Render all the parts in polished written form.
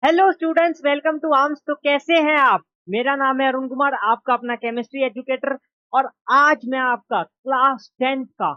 Hello students, welcome to arms. तो कैसे हैं आप? मेरा नाम है अरुण कुमार, आपका अपना केमिस्ट्री एजुकेटर। और आज मैं आपका क्लास 10th का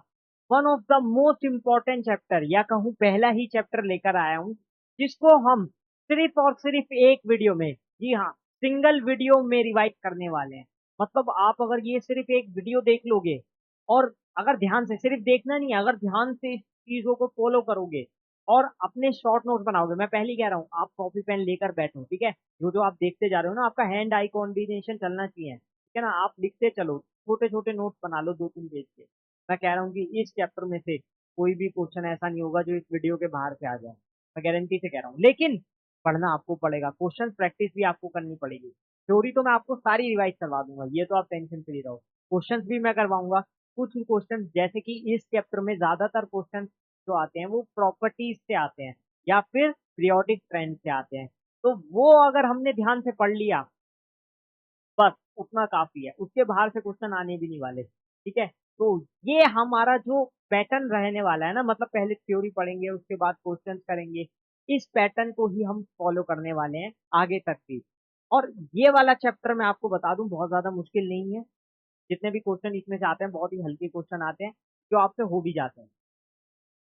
one of the most important chapter या कहूँ पहला ही चैप्टर लेकर आया हूँ, जिसको हम सिर्फ और सिर्फ एक वीडियो में, जी हाँ, सिंगल वीडियो में रिवाइज करने वाले हैं। मतलब आप अगर ये सिर्फ एक वीडियो देख लोगे और अगर ध्यान से, सिर्फ देखना नहीं है, अगर ध्यान से इस चीजों को फॉलो करोगे और अपने शॉर्ट नोट बनाओगे, मैं पहले ही कह रहा हूँ, आप कॉपी पेन लेकर बैठो, ठीक है। जो जो आप देखते जा रहे हो ना, आपका हैंड आई कोऑर्डिनेशन चलना चाहिए, ठीक है ना। आप लिखते चलो, छोटे छोटे नोट्स बना लो 2-3 पेज के। मैं कह रहा हूँ कि इस चैप्टर में से कोई भी क्वेश्चन ऐसा नहीं होगा जो इस वीडियो के बाहर से आ जाए, मैं गारंटी से कह रहा हूँ। लेकिन पढ़ना आपको पड़ेगा, क्वेश्चन प्रैक्टिस भी आपको करनी पड़ेगी। थ्योरी तो मैं आपको सारी रिवाइज करवा दूंगा, ये तो आप टेंशन फ्री रहो। क्वेश्चंस भी मैं करवाऊंगा। कुछ क्वेश्चन जैसे कि इस चैप्टर में ज्यादातर क्वेश्चन जो आते हैं वो प्रॉपर्टीज से आते हैं या फिर पीरियोडिक ट्रेंड से आते हैं। तो वो अगर हमने ध्यान से पढ़ लिया, बस उतना काफी है, उसके बाहर से क्वेश्चन आने भी नहीं वाले, ठीक है। तो ये हमारा जो पैटर्न रहने वाला है ना, मतलब पहले थ्योरी पढ़ेंगे, उसके बाद क्वेश्चन करेंगे, इस पैटर्न को ही हम फॉलो करने वाले हैं आगे तक भी। और ये वाला चैप्टर मैं आपको बता दूं, बहुत ज्यादा मुश्किल नहीं है। जितने भी क्वेश्चन इसमें से आते हैं बहुत ही हल्के क्वेश्चन आते हैं, जो आपसे हो भी जाते हैं।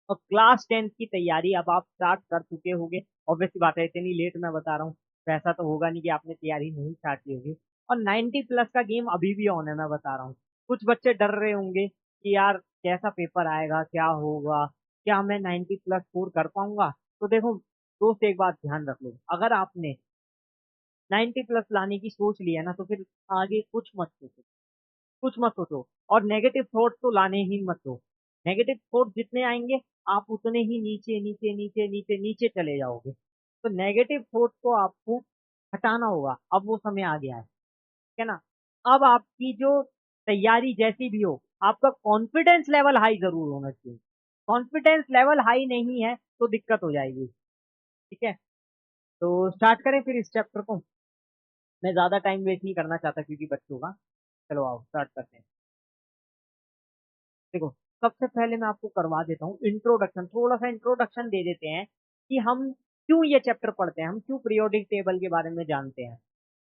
और क्लास 10th की तैयारी अब आप स्टार्ट कर चुके होंगे। ऑब्वियसली बात है, इतनी लेट मैं बता रहा हूँ तो ऐसा तो होगा नहीं कि आपने तैयारी नहीं स्टार्ट की होगी। और 90+ का गेम अभी भी ऑन है, मैं बता रहा हूँ। कुछ बच्चे डर रहे होंगे कि यार कैसा पेपर आएगा, क्या होगा, क्या मैं 90+ स्कोर कर पाऊंगा। तो देखो दोस्त, एक बात ध्यान रख लो, अगर आपने 90+ लाने की सोच लिया ना, तो फिर आगे कुछ मत सोचो, कुछ मत सोचो। और नेगेटिव थॉट तो लाने ही मत दो। नेगेटिव थॉट जितने आएंगे, आप उतने ही नीचे नीचे नीचे नीचे नीचे चले जाओगे। तो नेगेटिव थॉट को आपको हटाना होगा, अब वो समय आ गया है, ठीक है ना। अब आपकी जो तैयारी जैसी भी हो, आपका कॉन्फिडेंस लेवल हाई जरूर होना चाहिए। कॉन्फिडेंस लेवल हाई नहीं है तो दिक्कत हो जाएगी, ठीक है। तो स्टार्ट करें फिर इस चैप्टर को। मैं ज्यादा टाइम वेस्ट नहीं करना चाहता क्योंकि बच्चों का। चलो आओ स्टार्ट करते हैं। देखो, सबसे पहले मैं आपको करवा देता हूँ इंट्रोडक्शन, थोड़ा सा इंट्रोडक्शन दे देते हैं कि हम क्यों ये चैप्टर पढ़ते हैं, हम क्यों पीरियोडिक टेबल के बारे में जानते हैं।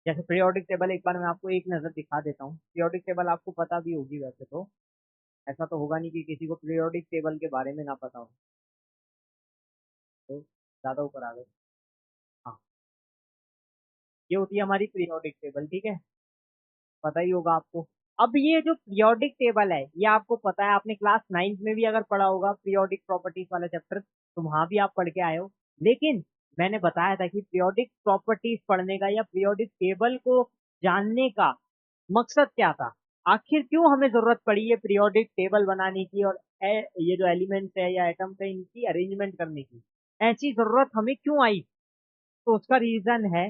जैसे पीरियोडिक टेबल एक बार मैं आपको एक नजर दिखा देता हूँ। पीरियोडिक टेबल आपको पता भी होगी वैसे तो, ऐसा तो होगा नहीं कि किसी को पीरियोडिक टेबल के बारे में ना पता हो। तो ज्यादा ऊपर आ गए। हाँ, ये होती है हमारी पीरियोडिक टेबल, ठीक है, पता ही होगा आपको। अब ये जो पीरियोडिक टेबल है, ये आपको पता है, आपने क्लास 9th में भी अगर पढ़ा होगा पीरियोडिक प्रॉपर्टीज वाला चैप्टर, तो वहां भी आप पढ़ के आए हो। लेकिन मैंने बताया था कि पीरियोडिक प्रॉपर्टीज पढ़ने का या पीरियोडिक टेबल को जानने का मकसद क्या था। आखिर क्यों हमें जरूरत पड़ी है पीरियोडिक टेबल बनाने की, और ये जो एलिमेंट्स है या एटम्स है इनकी अरेंजमेंट करने की, ऐसी जरूरत हमें क्यों आई। तो उसका रीजन है,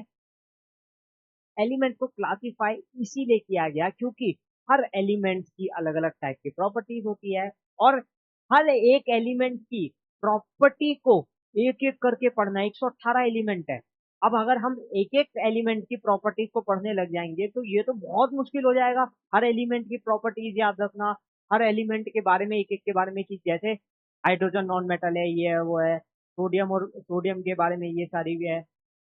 एलिमेंट को क्लासिफाई इसीलिए किया गया क्योंकि हर एलिमेंट की अलग अलग टाइप की प्रॉपर्टीज होती है, और हर एक एलिमेंट की प्रॉपर्टी को एक एक करके पढ़ना, 118 एलिमेंट है। अब अगर हम एक एक एलिमेंट की प्रॉपर्टीज को पढ़ने लग जाएंगे तो ये तो बहुत मुश्किल हो जाएगा। हर एलिमेंट की प्रॉपर्टीज याद रखना, हर एलिमेंट के बारे में एक एक के बारे में चीज, जैसे हाइड्रोजन नॉन मेटल है, ये है वो है, सोडियम, और सोडियम के बारे में ये सारी भी है,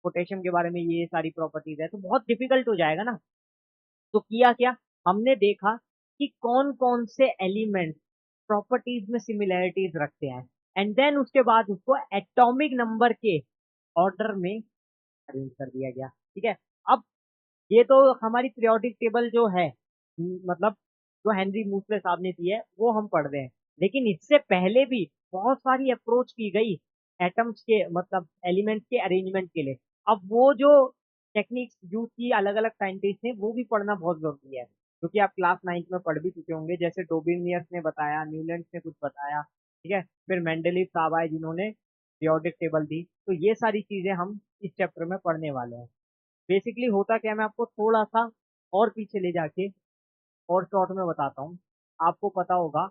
पोटेशियम के बारे में ये सारी प्रॉपर्टीज है, तो बहुत डिफिकल्ट हो जाएगा ना। तो किया क्या, हमने देखा कि कौन कौन से एलिमेंट प्रॉपर्टीज में सिमिलैरिटीज रखते हैं, एंड देन उसके बाद उसको एटॉमिक नंबर के ऑर्डर में अरेंज कर दिया गया, ठीक है। अब ये तो हमारी पीरियोडिक टेबल जो है, मतलब जो हेनरी मूसले साहब ने दी है वो हम पढ़ रहे हैं। लेकिन इससे पहले भी बहुत सारी अप्रोच की गई एटम्स के, मतलब एलिमेंट्स के अरेंजमेंट के लिए। अब वो जो टेक्निक्स यूज की अलग अलग साइंटिस्ट ने, वो भी पढ़ना बहुत जरूरी है, क्योंकि आप क्लास 9th में पढ़ भी चुके होंगे। जैसे डोबिनियस ने बताया, न्यूलैंड ने कुछ बताया, ठीक है। फिर मेंडलीव साहब आए जिन्होंने पीरियोडिक टेबल दी। तो ये सारी चीजें हम इस चैप्टर में पढ़ने वाले हैं। बेसिकली होता क्या है, मैं आपको थोड़ा सा और पीछे ले जाके और शॉर्ट में बताता हूँ। आपको पता होगा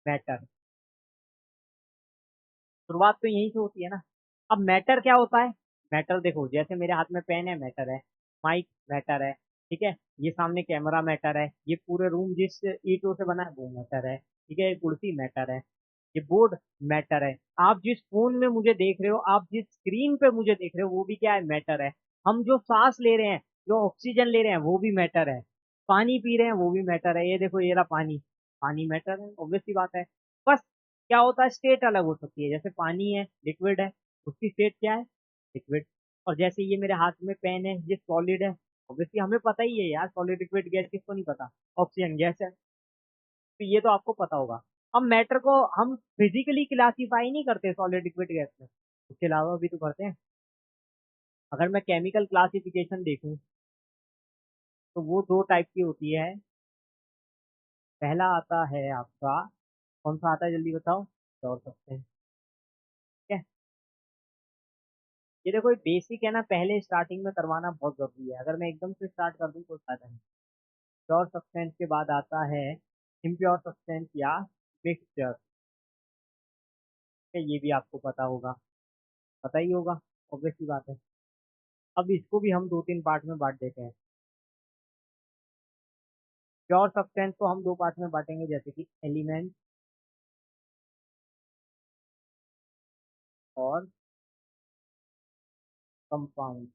मैटर, शुरुआत तो यहीं से होती है ना। अब मैटर क्या होता है, मैटर देखो, जैसे मेरे हाथ में पेन है, मैटर है, माइक मैटर है, ठीक है, ये सामने कैमरा मैटर है, ये पूरे रूम जिस ईंटों से बना है वो मैटर है, ठीक है, ये कुर्सी मैटर है। ये बोर्ड मैटर है। आप जिस फोन में मुझे देख रहे हो, आप जिस स्क्रीन पे मुझे देख रहे हो, वो भी क्या है, मैटर है। हम जो सांस ले रहे हैं, जो ऑक्सीजन ले रहे हैं, वो भी मैटर है। पानी पी रहे हैं, वो भी मैटर है। ये देखो, ये रहा पानी, पानी मैटर है, ऑब्वियस सी बात है। बस क्या होता है, स्टेट अलग हो सकती है। जैसे पानी है, लिक्विड है, उसकी स्टेट क्या है, लिक्विड। और जैसे ये मेरे हाथ में पेन है, ये सॉलिड है। ऑब्वियसली हमें पता ही है यार, सॉलिड लिक्विड गैस किसको नहीं पता, ऑक्सीजन गैस है। तो ये तो आपको पता होगा। अब मैटर को हम फिजिकली क्लासीफाई नहीं करते सॉलिड लिक्विड गैस में, उसके अलावा भी तो करते हैं। अगर मैं केमिकल क्लासिफिकेशन देखूं तो वो दो टाइप की होती है। पहला आता है आपका, कौन सा आता है जल्दी बताओ, श्योर सकते हैं, ठीक है। ये देखो, बेसिक है ना, पहले स्टार्टिंग में करवाना बहुत जरूरी है। अगर मैं एकदम से स्टार्ट कर दूं कोई फायदा नहीं। प्योर सब्सटेंस के बाद आता है इम्प्योर सब्सटेंस या मिक्सचर, ये भी आपको पता होगा, पता ही होगा, ऑब्वियस सी बात है। अब इसको भी हम दो तीन पार्ट में बांट देते हैं। प्योर सब्सटेंस को हम दो पार्ट में बांटेंगे, जैसे कि एलिमेंट और कंपाउंड,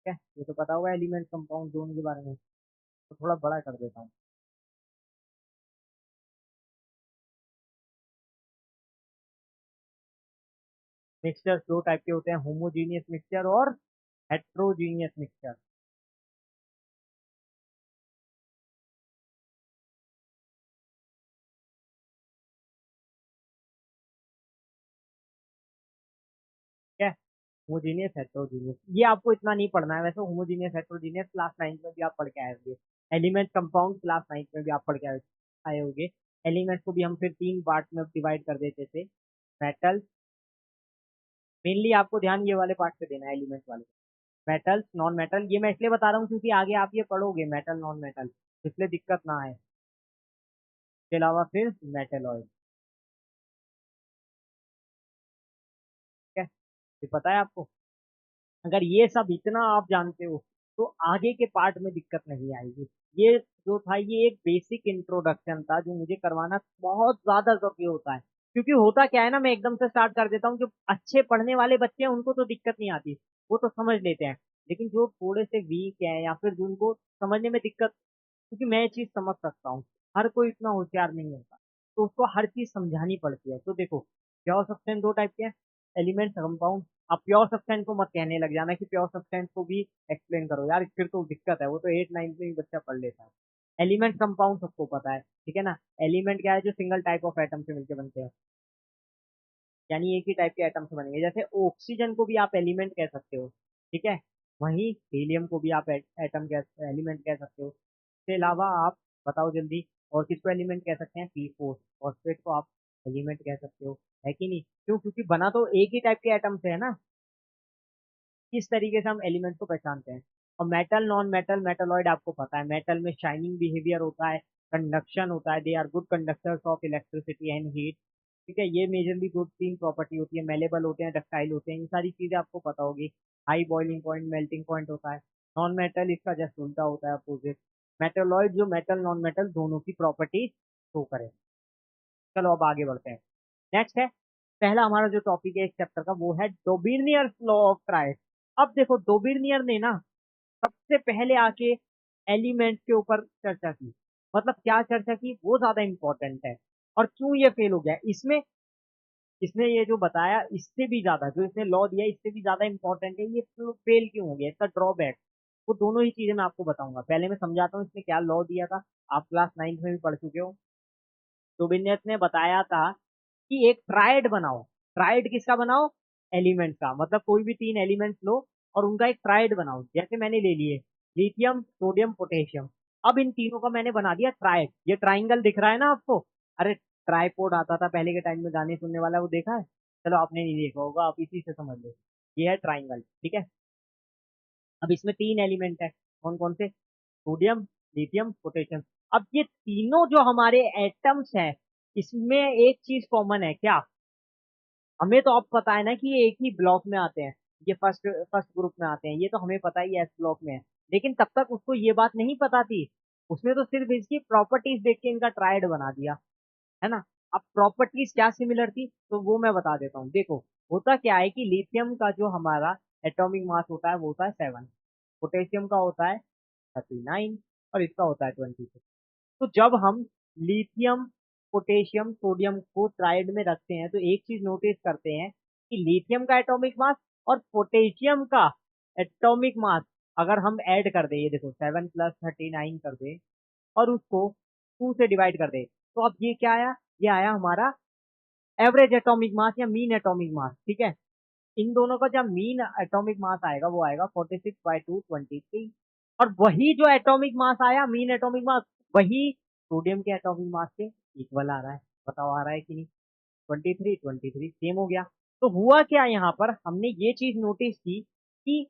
ठीक है। ये तो पता होगा एलिमेंट कंपाउंड दोनों के बारे में, तो थोड़ा बड़ा कर देता हूँ। मिक्सचर दो टाइप के होते हैं, होमोजीनियस मिक्सचर और हेट्रोजीनियस मिक्सचर। ठीक है, होमोजीनियस हेट्रोजीनियस ये आपको इतना नहीं पढ़ना है वैसे। होमोजीनियस हेट्रोजीनियस क्लास 9 में भी आप पढ़ के आए होंगे। एलिमेंट कंपाउंड क्लास 9 में भी आप पढ़ के आए होंगे। एलिमेंट को भी हम फिर तीन पार्ट में डिवाइड कर देते थे। मेटल, मेनली आपको ध्यान ये वाले पार्ट पे देना है, एलिमेंट वाले। मेटल्स, नॉन मेटल, ये मैं इसलिए बता रहा हूँ क्योंकि आगे आप ये पढ़ोगे मेटल नॉन मेटल, इसलिए दिक्कत ना आए। इसके अलावा फिर मेटल ऑयल, ठीक है, ये पता है आपको। अगर ये सब इतना आप जानते हो तो आगे के पार्ट में दिक्कत नहीं आएगी। ये जो था, ये एक बेसिक इंट्रोडक्शन था जो मुझे करवाना बहुत ज्यादा जरूरी होता है। क्योंकि होता क्या है ना, मैं एकदम से स्टार्ट कर देता हूँ, जो अच्छे पढ़ने वाले बच्चे हैं उनको तो दिक्कत नहीं आती, वो तो समझ लेते हैं। लेकिन जो थोड़े से वीक है या फिर जिनको समझने में दिक्कत, क्योंकि मैं ये चीज समझ सकता हूँ, हर कोई इतना होशियार नहीं होता, तो उसको हर चीज समझानी पड़ती है। तो देखो, प्योर सब्सटेंस दो टाइप के हैं, एलिमेंट कंपाउंड। अब प्योर सब्सटेंस को मत कहने लग जाना कि प्योर सब्सटेंस को भी एक्सप्लेन करो यार, फिर तो दिक्कत है, वो तो 8 9 में ही बच्चा पढ़ लेता है। एलिमेंट कंपाउंड सबको पता है, ठीक है ना। एलिमेंट क्या है, जो सिंगल टाइप ऑफ एटम से मिलकर बनते हैं, यानी एक ही टाइप के एटम से बनेंगे। जैसे ऑक्सीजन को भी आप एलिमेंट कह सकते हो, ठीक है। वहीं हीलियम को भी आप एटम कह, एलिमेंट कह सकते हो। इसके अलावा आप बताओ जल्दी, और किसको एलिमेंट कह सकते हैं, पी4 फॉस्फेट को आप एलिमेंट कह सकते हो, है कि नहीं। क्यों, क्योंकि बना तो एक ही टाइप के एटम से है ना। किस तरीके से हम एलिमेंट को पहचानते हैं। और मेटल नॉन मेटल, मेटलॉइड आपको पता है, मेटल में शाइनिंग बिहेवियर होता है, कंडक्शन होता है, they are good conductors of electricity and heat, ठीक है। ये मेजरली दो तीन प्रॉपर्टी होती है, मेलेबल होते हैं, डक्टाइल होते हैं, ये सारी चीजें आपको पता होगी। High boiling point, melting point होता है। नॉन मेटल इसका जस्ट उल्टा होता है, अपोजिट। मेटलॉइड जो मेटल नॉन मेटल दोनों की प्रॉपर्टी शो करे। चलो अब आगे बढ़ते हैं। नेक्स्ट है, पहला हमारा जो टॉपिक है इस चैप्टर का, वो है डोबिर्नियर्स लॉ ऑफ ट्राइड। अब देखो, डोबिर्नियर ने ना सबसे पहले आके एलिमेंट के ऊपर चर्चा की। मतलब क्या चर्चा की, वो ज्यादा इंपॉर्टेंट है। और क्यों ये फेल हो गया इसमें, इसने ये जो बताया इससे भी ज्यादा, जो इसने लॉ दिया इससे भी ज्यादा इंपॉर्टेंट है, ये फेल क्यों हो गया, इसका ड्रॉबैक, वो दोनों ही चीजें मैं आपको बताऊंगा। पहले मैं समझाता हूँ इसने क्या लॉ दिया था। आप क्लास 9 में भी पढ़ चुके हो। डोबिनियस ने बताया था कि एक ट्राइड बनाओ। ट्राइड किसका बनाओ, एलिमेंट का, मतलब कोई भी तीन एलिमेंट्स लो और उनका एक ट्राइड बनाओ। जैसे मैंने ले लिए लिथियम, सोडियम, पोटेशियम। अब इन तीनों का मैंने बना दिया ट्राइड। ये ट्राइंगल दिख रहा है ना आपको, अरे ट्राइपोड आता था पहले के टाइम में, गाने सुनने वाला, वो देखा है। चलो आपने नहीं देखा होगा, आप इसी से समझ लो। ये है ट्राइंगल, ठीक है। अब इसमें तीन एलिमेंट है, कौन कौन से, सोडियम, लिथियम, पोटेशियम। अब ये तीनों जो हमारे एटम्स हैं, इसमें एक चीज कॉमन है क्या, हमें तो अब पता है ना कि ये एक ही ब्लॉक में आते हैं, ये फर्स्ट फर्स्ट ग्रुप में आते हैं, ये तो हमें पता ही है, एस ब्लॉक में है। लेकिन तब तक उसको ये बात नहीं पता थी उसने तो सिर्फ इसकी प्रॉपर्टीज देख के इनका ट्रायड बना दिया, है ना। अब प्रॉपर्टीज क्या सिमिलर थी तो वो मैं बता देता हूँ। देखो होता क्या है कि लिथियम का जो हमारा एटॉमिक मास होता है वो होता है 7, पोटेशियम का होता है 39 और इसका होता है 26। तो जब हम लिथियम, पोटेशियम, सोडियम को ट्राइड में रखते हैं तो एक चीज नोटिस करते हैं कि लिथियम का एटॉमिक मास और पोटेशियम का एटॉमिक मास अगर हम ऐड कर दें, ये देखो 7 प्लस 39 कर दे और उसको 2 से डिवाइड कर दे, तो अब ये क्या आया, ये आया हमारा एवरेज एटॉमिक मास या मीन एटॉमिक मास, ठीक है। इन दोनों का जब मीन एटॉमिक मास आएगा वो आएगा 46/223, और वही जो एटॉमिक मास आया मीन एटॉमिक मास, वही सोडियम के एटॉमिक मास के इक्वल आ रहा है। बताओ आ रहा है कि नहीं। 23 सेम हो गया। तो हुआ क्या यहाँ पर, हमने ये चीज नोटिस की कि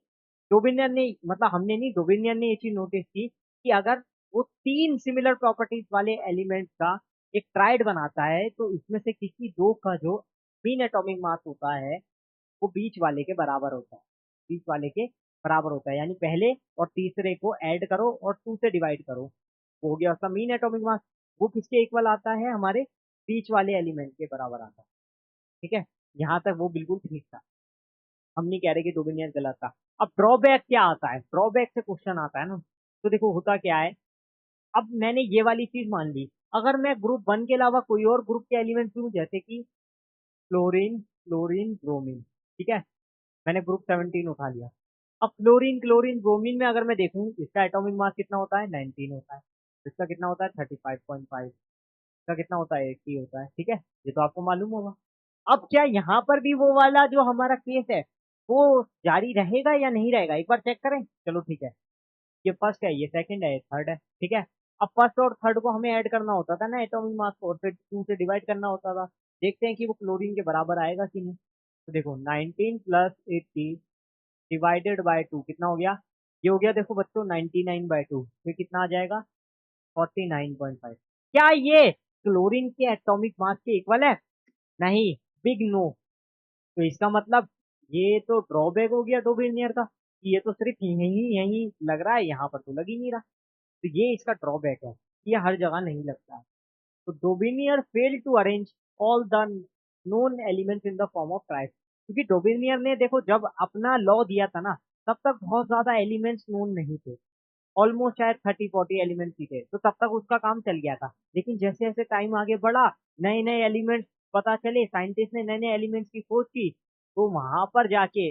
डोबिनियन ने, मतलब हमने नहीं, डोबिनियन ने ये चीज नोटिस की कि अगर वो 3 सिमिलर प्रॉपर्टीज वाले एलिमेंट का एक ट्राइड बनाता है तो इसमें से किसी दो का जो मीन एटॉमिक मास होता है वो बीच वाले के बराबर होता है, बीच वाले के बराबर होता है। यानी पहले और तीसरे को ऐड करो और 2 से डिवाइड करो, वो हो गया उसका मीन एटॉमिक मास। वो किसके इक्वल आता है, हमारे बीच वाले एलिमेंट के बराबर आता है, ठीक है। यहाँ तक वो बिल्कुल ठीक था, हम नहीं कह रहे कि डोबिनियन गलत था। अब ड्रॉबैक क्या आता है, ड्रॉबैक से क्वेश्चन आता है ना। तो देखो होता क्या है, अब मैंने ये वाली चीज मान ली, अगर मैं ग्रुप 1 के अलावा कोई और ग्रुप के एलिमेंट लूं जैसे कि फ्लोरीन, क्लोरीन, ब्रोमीन, ठीक है, मैंने ग्रुप 17 उठा लिया। अब फ्लोरीन, क्लोरीन, ब्रोमीन में अगर मैं देखूं इसका एटॉमिक मास कितना होता है, 19 होता है। इसका कितना होता है, 35.5। इसका कितना होता है, 80 होता है, ठीक है। ये तो आपको मालूम होगा। अब क्या यहाँ पर भी वो वाला जो हमारा केस है वो जारी रहेगा या नहीं रहेगा, एक बार चेक करें। चलो ठीक है, ये फर्स्ट है, ये सेकंड है, ये थर्ड है, ठीक है। अब फर्स्ट और थर्ड को हमें ऐड करना होता था ना एटॉमिक मास को, और फिर 2 से डिवाइड करना होता था। देखते हैं कि वो क्लोरीन के बराबर आएगा कि नहीं। तो देखो 19 प्लस 80 डिवाइडेड बाय 2 कितना हो गया, ये हो गया देखो बच्चों 99/2, फिर कितना आ जाएगा 49.5। क्या ये क्लोरीन के एटॉमिक मास के इक्वल है, नहीं, बिग नो। तो इसका मतलब ये तो ड्रॉबैक हो गया डोबिनियर का, कि ये तो सिर्फ यही यही लग रहा है, यहाँ पर तो लग ही नहीं रहा। तो ये इसका ड्रॉबैक है, ये हर जगह नहीं लगता है। तो Dobereiner fail to arrange all the known elements in the form of triad, क्योंकि डोबिनियर ने देखो जब अपना लॉ दिया था ना तब तक बहुत ज्यादा एलिमेंट्स नोन नहीं थे, ऑलमोस्ट शायद 30-40 एलिमेंट्स ही थे, तो तब तक उसका काम चल गया था। लेकिन जैसे जैसे टाइम आगे बढ़ा, नए नए एलिमेंट्स पता चले, साइंटिस्ट ने नए नए एलिमेंट्स की खोज की, तो वहां पर जाके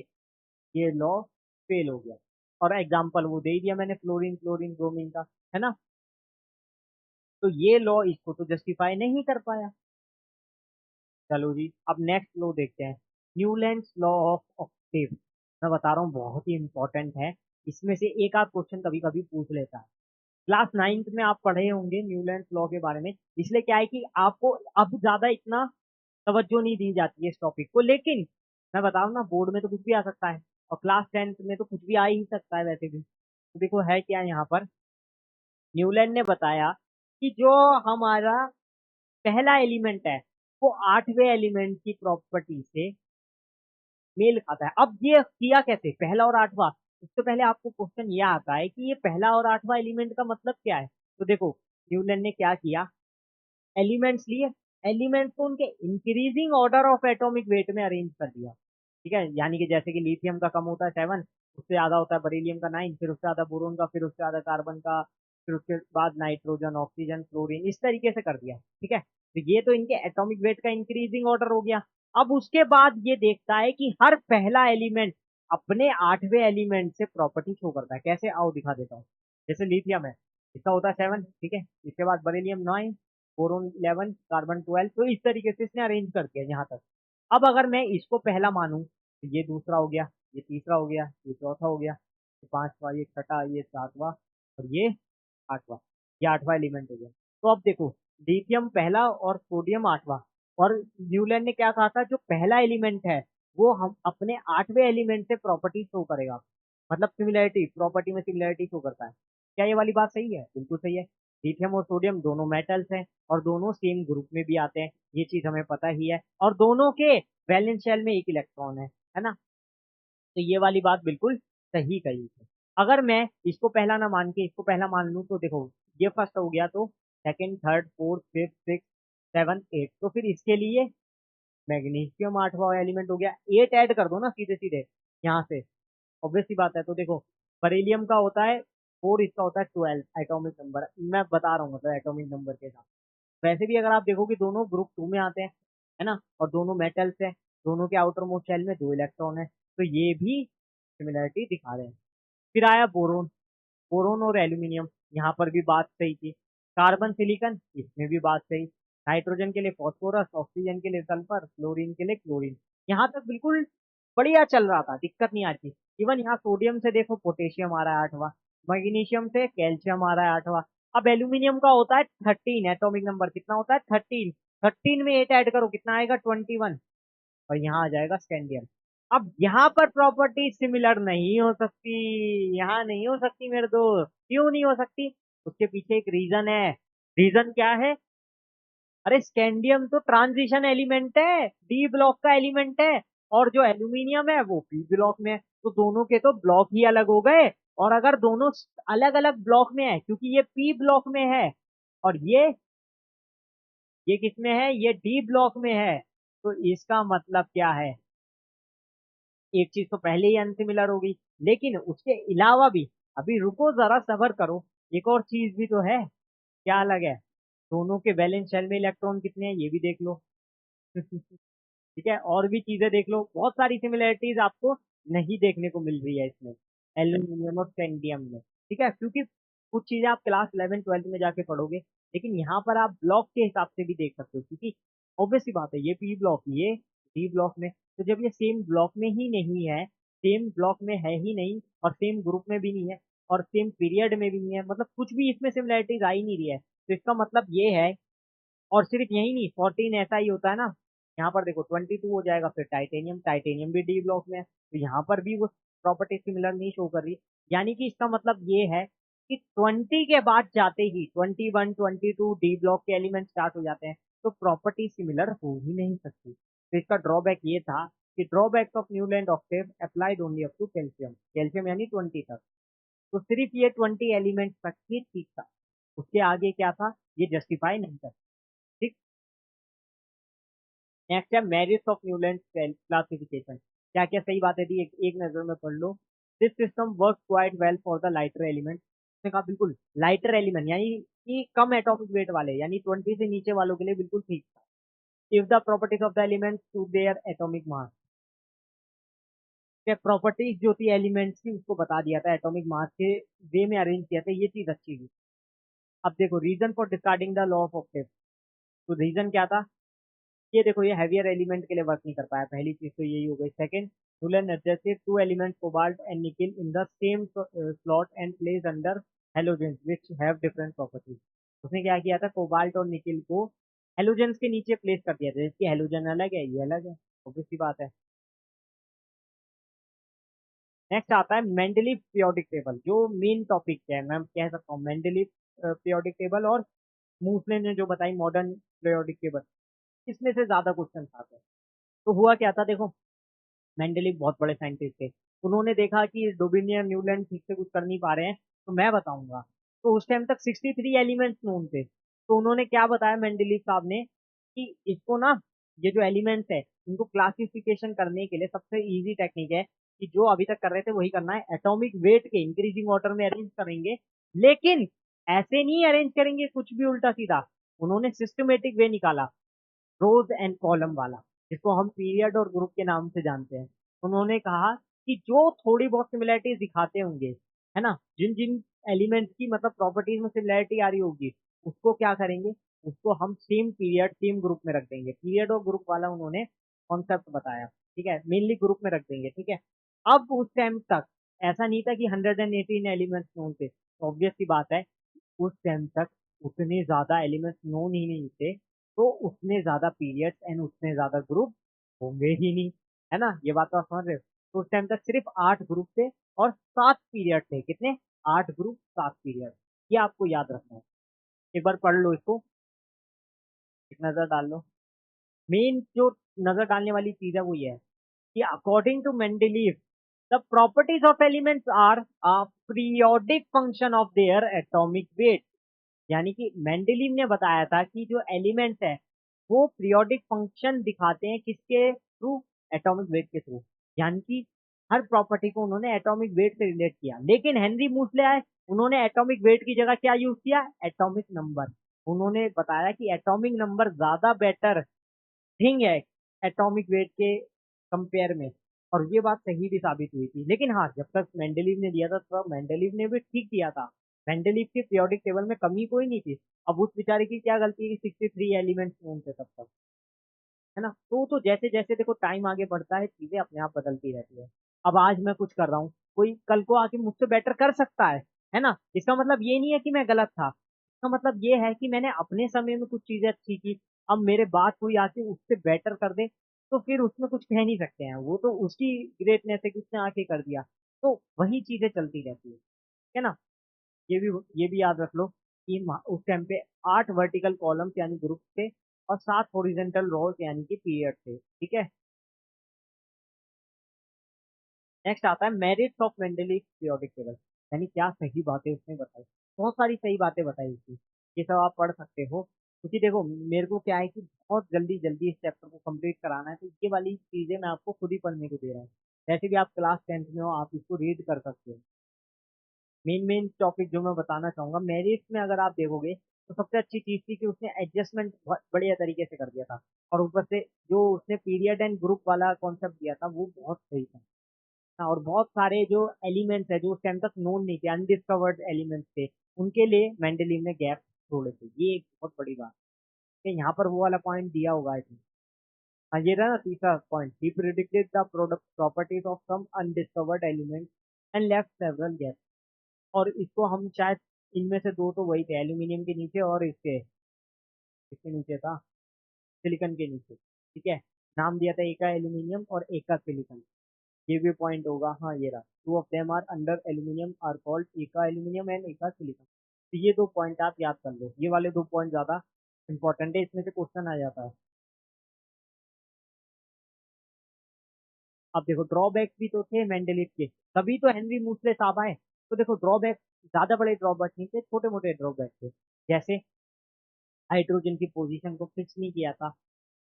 ये लॉ फेल हो गया। और एग्जाम्पल वो दे ही दिया मैंने, फ्लोरीन, क्लोरीन, ब्रोमीन का, है ना। तो ये लॉ इसको तो जस्टिफाई नहीं कर पाया। चलो जी, अब नेक्स्ट लॉ देखते हैं, न्यूलैंड्स लॉ ऑफ ऑक्टेव। मैं बता रहा हूँ बहुत ही इंपॉर्टेंट है, इसमें से एक आध क्वेश्चन कभी कभी पूछ लेता है। क्लास 9th में आप पढ़े होंगे न्यूलैंड्स लॉ के बारे में, इसलिए क्या है कि आपको अब ज्यादा इतना तवज्जो नहीं दी जाती है इस टॉपिक को, लेकिन मैं बता रहा हूँ ना बोर्ड में तो कुछ भी आ सकता है और क्लास 10th में तो कुछ भी आ ही सकता है वैसे भी। तो देखो है क्या यहाँ पर, न्यूलैंड ने बताया कि जो हमारा पहला एलिमेंट है वो 8वें एलिमेंट की प्रॉपर्टी से मेल खाता है। अब ये किया कैसे, पहला और आठवां, उससे पहले आपको क्वेश्चन ये आता है कि ये पहला और आठवां एलिमेंट का मतलब क्या है। तो देखो न्यूलैंड ने क्या किया, एलिमेंट्स लिए, एलिमेंट्स को उनके increasing order of atomic weight में अरेंज कर दिया, ठीक है। यानी कि जैसे कि लिथियम का कम होता है 7, उससे ज्यादा होता है बरीलियम का 9, फिर उससे ज्यादा बोरोन का, फिर उससे ज्यादा कार्बन का, फिर उसके बाद नाइट्रोजन, ऑक्सीजन, क्लोरीन, इस तरीके से कर दिया, ठीक है। तो ये तो इनके एटॉमिक वेट का इंक्रीजिंग ऑर्डर हो गया। अब उसके बाद ये देखता है कि हर पहला एलिमेंट अपने 8वें एलिमेंट से प्रॉपर्टी शो करता है। कैसे, आओ दिखा देता हूँ। जैसे लिथियम है, इसका होता है 7, ठीक है, इसके बाद बरीलियम 9, बोरोन 11, कार्बन 12, तो इस तरीके से इसने अरेंज कर दिया यहाँ तक। अब अगर मैं इसको पहला मानूं तो ये दूसरा हो गया, ये तीसरा हो गया, ये चौथा हो गया, ये पांचवा, ये छठा, ये सातवां और ये आठवां, ये आठवां एलिमेंट हो गया। तो अब देखो लिथियम पहला और सोडियम आठवां, और न्यूलैंड ने क्या कहा था, जो पहला एलिमेंट है वो हम अपने 8वें एलिमेंट से प्रॉपर्टी शो करेगा, मतलब सिमिलैरिटी, प्रॉपर्टी में सिमिलैरिटी शो करता है। क्या ये वाली बात सही है, बिल्कुल सही है। लिथियम और सोडियम दोनों मेटल्स हैं और दोनों सेम ग्रुप में भी आते हैं, ये चीज हमें पता ही है, और दोनों के वैलेंस शेल में एक इलेक्ट्रॉन है ना। तो ये वाली बात बिल्कुल सही कही है। अगर मैं इसको पहला ना मान के इसको पहला मान लूं तो देखो ये फर्स्ट हो गया तो second, third, fourth, fifth, six, seven, eight, तो फिर इसके लिए मैग्नीशियम आठवां एलिमेंट हो गया। 8 ऐड कर दो ना सीधे सीधे यहाँ से, ऑब्वियस सी बात है। तो देखो बेरिलियम का होता है 4, इसका होता है 12 एटॉमिक नंबर, मैं बता रहा हूँ मतलब एटॉमिक नंबर के साथ। वैसे भी अगर आप देखो कि दोनों ग्रुप 2 में आते हैं, है ना, और दोनों मेटल्स हैं, दोनों के आउटर मोस्ट शेल में 2 इलेक्ट्रॉन है, तो ये भी सिमिलरिटी दिखा रहे हैं। फिर आया बोरोन, बोरोन और एल्यूमिनियम, यहाँ पर भी बात सही थी। कार्बन सिलिकन, इसमें भी बात सही। नाइट्रोजन के लिए फॉस्फोरस, ऑक्सीजन के लिए सल्फर, क्लोरीन के लिए क्लोरीन, यहाँ तक बिल्कुल बढ़िया चल रहा था, दिक्कत नहीं आती। इवन यहाँ सोडियम से देखो पोटेशियम आ रहा है 8वां, मैग्नीशियम से कैल्शियम आ रहा है 8वां। अब एल्यूमिनियम का होता है 13, एटॉमिक नंबर कितना होता है 13, 13 में 8 ऐड करो कितना आएगा 21, और यहाँ आ जाएगा स्कैंडियम। अब यहाँ पर प्रॉपर्टी सिमिलर नहीं हो सकती, यहाँ नहीं हो सकती मेरे दोस्त, क्यों नहीं हो सकती? उसके पीछे एक रीजन है। रीजन क्या है? अरे स्कैंडियम तो ट्रांजिशन एलिमेंट है, डी ब्लॉक का एलिमेंट है, और जो एल्यूमिनियम है वो पी ब्लॉक में है, तो दोनों के तो ब्लॉक ही अलग हो गए। और अगर दोनों अलग अलग ब्लॉक में है, क्योंकि ये पी ब्लॉक में है और ये किस में है, ये डी ब्लॉक में है, तो इसका मतलब क्या है? एक चीज तो पहले ही अनसिमिलर होगी, लेकिन उसके अलावा भी, अभी रुको जरा सबर करो, एक और चीज भी तो है। क्या अलग है? दोनों के वैलेंस शेल में इलेक्ट्रॉन कितने हैं ये भी देख लो। ठीक है, और भी चीजें देख लो, बहुत सारी सिमिलरिटीज आपको नहीं देखने को मिल रही है इसमें, एल्यूमिनियम और स्कैंडियम में। ठीक है, क्योंकि कुछ चीजें आप क्लास 11 12 में जाके पढ़ोगे, लेकिन यहाँ पर आप ब्लॉक के हिसाब से भी देख सकते हो, क्योंकि ऑब्वियस सी बात है ये पी ब्लॉक, ये डी ब्लॉक में, तो जब ये सेम ब्लॉक में ही नहीं है, सेम ब्लॉक में है ही नहीं, और सेम ग्रुप में भी नहीं है, और सेम पीरियड में भी नहीं है, मतलब कुछ भी इसमें सिमिलरिटीज आ ही नहीं रही है, तो इसका मतलब ये है। और सिर्फ यही नहीं, 14 ऐसा ही होता है ना, यहाँ पर देखो 22 हो जाएगा, फिर टाइटेनियम, टाइटेनियम भी डी ब्लॉक में है, तो यहाँ पर भी वो प्रॉपर्टी सिमिलर नहीं शो कर रही। यानी कि इसका मतलब ये है कि 20 के बाद जाते ही 21 22 डी ब्लॉक के एलिमेंट स्टार्ट हो जाते हैं, तो प्रॉपर्टी सिमिलर हो ही नहीं सकती। तो इसका ड्रॉबैक ये था कि drawbacks of Newland octave applied only up to calcium, calcium यानी 20 तक, तो सिर्फ ये 20 एलिमेंट तक ही ठीक था, उसके आगे क्या था ये जस्टिफाई नहीं कर। ठीक, नेक्स्ट है मेरिट्स ऑफ न्यूलैंड क्लासिफिकेशन, क्या क्या सही बातें थी एक नजर में पढ़ लो। This system work quite well for the lighter element, उसने कहा बिल्कुल लाइटर एलिमेंट यानी कि कम एटॉमिक वेट वाले, यानी 20 से नीचे वालों के लिए बिल्कुल ठीक था। If the properties of the element to their atomic mass, properties जो थी एलिमेंट्स की उसको बता दिया था, एटॉमिक मास के वे में अरेंज किया था, ये चीज अच्छी थी। अब देखो reason for discarding the law of octave, तो रीजन क्या था? ये देखो ये हैवियर एलिमेंट के लिए वर्क नहीं कर पाया, पहली चीज तो यही हो गई। Second, Newland adjusted two elements cobalt and nickel in the same slot and placed under halogens which have different properties। उसने क्या किया था, कोबाल्ट और निकिल को हेलोजेंस के नीचे प्लेस कर दिया था, जिसकी हेलोजन अलग है ये अलग है, ऑब्वियस सी बात है। नेक्स्ट आता है मेंडलीव पीरियोडिक टेबल, जो मेन टॉपिक है मैं कह सकता हूँ, मेंडलीव पीरियोडिक टेबल और मूसले ने जो बताई मॉडर्न पीरियोडिक टेबल, इसमें से ज्यादा क्वेश्चन आते हैं। तो हुआ क्या था देखो, मेंडलीव बहुत बड़े साइंटिस्ट थे, उन्होंने देखा कि डोबिनियन न्यूलैंड ठीक से कुछ कर नहीं पा रहे हैं, तो मैं बताऊंगा। तो उस टाइम तक 63 एलिमेंट्स नोन थे, तो उन्होंने क्या बताया मेंडलीव साहब ने कि इसको ना, ये जो एलिमेंट्स है इनको क्लासिफिकेशन करने के लिए सबसे इजी टेक्निक है कि जो अभी तक कर रहे थे वही करना है, एटॉमिक वेट के इंक्रीजिंग ऑर्डर में अरेंज करेंगे, लेकिन ऐसे नहीं अरेंज करेंगे कुछ भी उल्टा सीधा। उन्होंने सिस्टमेटिक वे निकाला, रोज एंड कॉलम वाला, जिसको हम पीरियड और ग्रुप के नाम से जानते हैं। उन्होंने कहा कि जो थोड़ी बहुत सिमिलरिटीज दिखाते होंगे, है ना, जिन जिन एलिमेंट्स की मतलब प्रॉपर्टीज में सिमिलरिटी आ रही होगी, उसको क्या करेंगे, उसको हम सेम पीरियड सेम ग्रुप में रख देंगे। पीरियड और ग्रुप वाला उन्होंने कॉन्सेप्ट बताया, ठीक है, मेनली ग्रुप में रख देंगे। ठीक है, अब उस टाइम तक ऐसा नहीं था कि 118 एलिमेंट्स नोन थे, ऑब्वियस सी बात है उस टाइम तक उतने ज्यादा एलिमेंट्स नोन ही नहीं थे, तो उतने ज्यादा पीरियड्स एंड उतने ज्यादा ग्रुप होंगे ही नहीं, है ना, ये बात तो आप समझ रहे हो। तो उस टाइम तक सिर्फ 8 ग्रुप थे और 7 पीरियड थे, कितने, 8 ग्रुप 7 पीरियड, ये आपको याद रखना है। एक बार पढ़ लो इसको, एक नजर डाल लो। मेन जो नजर डालने वाली चीज है वो ये है कि according to Mendeleev the properties of elements are a periodic function of their atomic weight. यानी कि मेंडलीव ने बताया था कि जो एलिमेंट्स है वो पीरियोडिक फंक्शन दिखाते हैं किसके थ्रू, एटॉमिक वेट के थ्रू। यानी कि हर प्रॉपर्टी को उन्होंने एटॉमिक वेट से रिलेट किया। लेकिन हेनरी मूसले आए, उन्होंने एटॉमिक वेट की जगह क्या यूज किया, एटॉमिक नंबर। उन्होंने बताया कि एटॉमिक नंबर ज्यादा बेटर थिंग है एटॉमिक वेट के कंपेयर में। और ये बात सही भी साबित हुई थी। लेकिन हाँ, जब तक मेंडलीव ने दिया था तब मेंडलीव ने भी ठीक दिया था। मेंडलीव के पीरियोडिक टेबल में कमी कोई नहीं थी। अब उस बेचारे की क्या गलती है कि 63 एलिमेंट्स में थे तब तक, है ना। तो जैसे जैसे देखो टाइम आगे बढ़ता है चीजें अपने आप बदलती रहती है। अब आज मैं कुछ कर रहा हूँ, कोई कल को आके मुझसे बेटर कर सकता है ना। इसका मतलब ये नहीं है कि मैं गलत था, इसका मतलब ये है कि मैंने अपने समय में कुछ चीजें अच्छी की। अब मेरे बाद कोई आके उससे बेटर कर दे तो फिर उसमें कुछ कह नहीं सकते हैं, वो तो उसकी ग्रेटनेस है कि उसने आके कर दिया। तो वही चीजें चलती रहती है ना। ये भी याद रख लो कि उस टाइम पे 8 वर्टिकल कॉलम्स यानी ग्रुप थे और 7 हॉरिजॉन्टल रोज यानी कि पीरियड थे, ठीक है। नेक्स्ट आता है merits of Mendeleev periodic table, यानी क्या सही बातें उसने बताई। बहुत सारी सही बातें बताई उसकी, ये सब आप पढ़ सकते हो। क्योंकि देखो मेरे को क्या है कि बहुत जल्दी जल्दी इस चैप्टर को कंप्लीट कराना है, तो ये वाली चीजें मैं आपको खुद ही पढ़ने को दे रहा हूँ। वैसे भी आप क्लास 10th में हो, आप इसको रीड कर सकते हो। मेन मेन टॉपिक जो मैं बताना चाहूंगा मेरिट्स में, अगर आप देखोगे तो सबसे अच्छी चीज थी कि उसने एडजस्टमेंट बहुत बढ़िया तरीके से कर दिया था। और ऊपर से जो उसने पीरियड एंड ग्रुप वाला कॉन्सेप्ट दिया था वो बहुत सही था। हाँ, और बहुत सारे जो एलिमेंट्स है जो उस टाइम तक नोन नहीं थे, अनडिस्कवर्ड एलिमेंट्स थे, उनके लिए मेंडलीव ने गैप छोड़े थे। ये एक बहुत बड़ी बात है। यहाँ पर वो वाला पॉइंट दिया होगा आई थिंक। हाँ, ये रहा ना तीसरा point, he predicted the product properties of some undiscovered elements and left several gap. और इसको हम शायद, इनमें से दो तो वही थे, एल्यूमिनियम के नीचे और इसके नीचे था, सिलिकॉन के नीचे, ठीक है। नाम दिया था एक का एल्यूमिनियम और एक का सिलिकॉन। ये भी पॉइंट होगा, हाँ ये रहा, two of them are under aluminium are called, एक का एल्यूमिनियम एंड एक का सिलिकॉन। तो ये दो पॉइंट आप याद कर लो, ये वाले दो पॉइंट ज्यादा इंपॉर्टेंट है, इसमें से क्वेश्चन आ जाता है। अब देखो ड्रॉबैक भी तो थे मेंडलीव के, तभी तो हेनरी मूसले साहब आए। तो देखो ड्रॉबैक, ज्यादा बड़े ड्रॉबैक नहीं थे, छोटे मोटे ड्रॉबैक थे। जैसे हाइड्रोजन की पोजीशन को फिक्स नहीं किया था।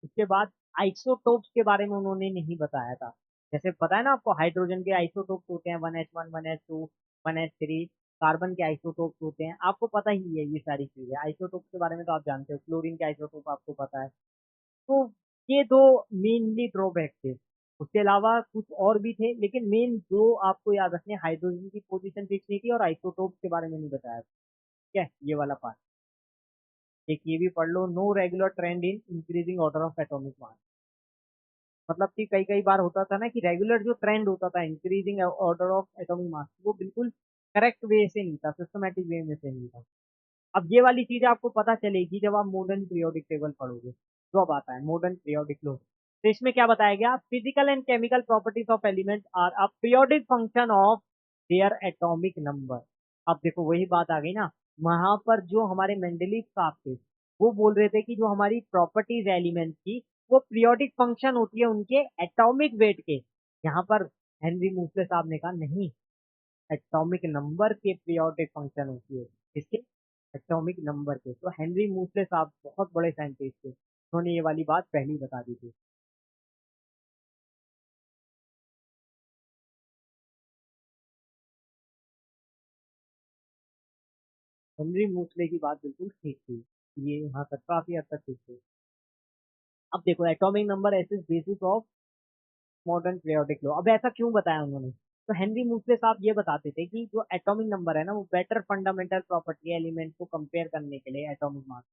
उसके बाद आइसोटोप्स के बारे में उन्होंने नहीं बताया था। जैसे पता है ना आपको, हाइड्रोजन के आइसोटोप्स होते हैं 1s1, 1s2, 1s3। कार्बन के आइसोटोप्स होते हैं, आपको पता ही है ये सारी चीजें। आइसोटोप्स के बारे में तो आप जानते हो, क्लोरीन के आइसोटोप आपको पता है। तो ये दो मेनली ड्रॉबैक थे। उसके अलावा कुछ और भी थे, लेकिन मेन जो आपको याद रखने, हाइड्रोजन की पोजीशन फिक्स नहीं थी और आइसोटोप्स के बारे में नहीं बताया। ठीक है, ये वाला पार्ट। एक ये भी पढ़ लो, no regular trend in increasing order of atomic mass. मतलब कि कई कई बार होता था ना कि रेगुलर जो ट्रेंड होता था इंक्रीजिंग ऑर्डर ऑफ एटॉमिक मास, वो बिल्कुल करेक्ट वे से नहीं था, सिस्टमेटिक वे में से नहीं था। अब ये वाली चीज आपको पता चलेगी जब आप मॉडर्न पीरियोडिक टेबल पढ़ोगे। जो अब आता है मॉडर्न पीरियोडिक लो, तो इसमें क्या बताया गया, physical and chemical properties of element are a periodic function of their atomic number. अब देखो वही बात आ गई ना, वहां पर जो हमारे मेंडलीव साहब थे वो बोल रहे थे कि जो हमारी प्रॉपर्टीज एलिमेंट की वो पीरियोडिक फंक्शन होती है उनके एटॉमिक वेट के। यहाँ पर हेनरी मूसले साहब ने कहा नहीं, एटॉमिक नंबर के पीरियोडिक फंक्शन होती है। किसके, एटॉमिक नंबर के। तो हेनरी मूसले साहब बहुत बड़े साइंटिस्ट थे, उन्होंने ये वाली बात पहले ही बता दी थी। हेनरी मूसले की बात बिल्कुल ठीक थी, ये यहाँ तक काफी हद तक ठीक थी। अब देखो atomic number as basis of modern periodic law, अब ऐसा क्यों बताया उन्होंने। तो हेनरी मूसले साहब ये बताते थे कि जो एटॉमिक नंबर है ना वो बेटर फंडामेंटल प्रॉपर्टी एलिमेंट को कंपेयर करने के लिए एटॉमिक मास,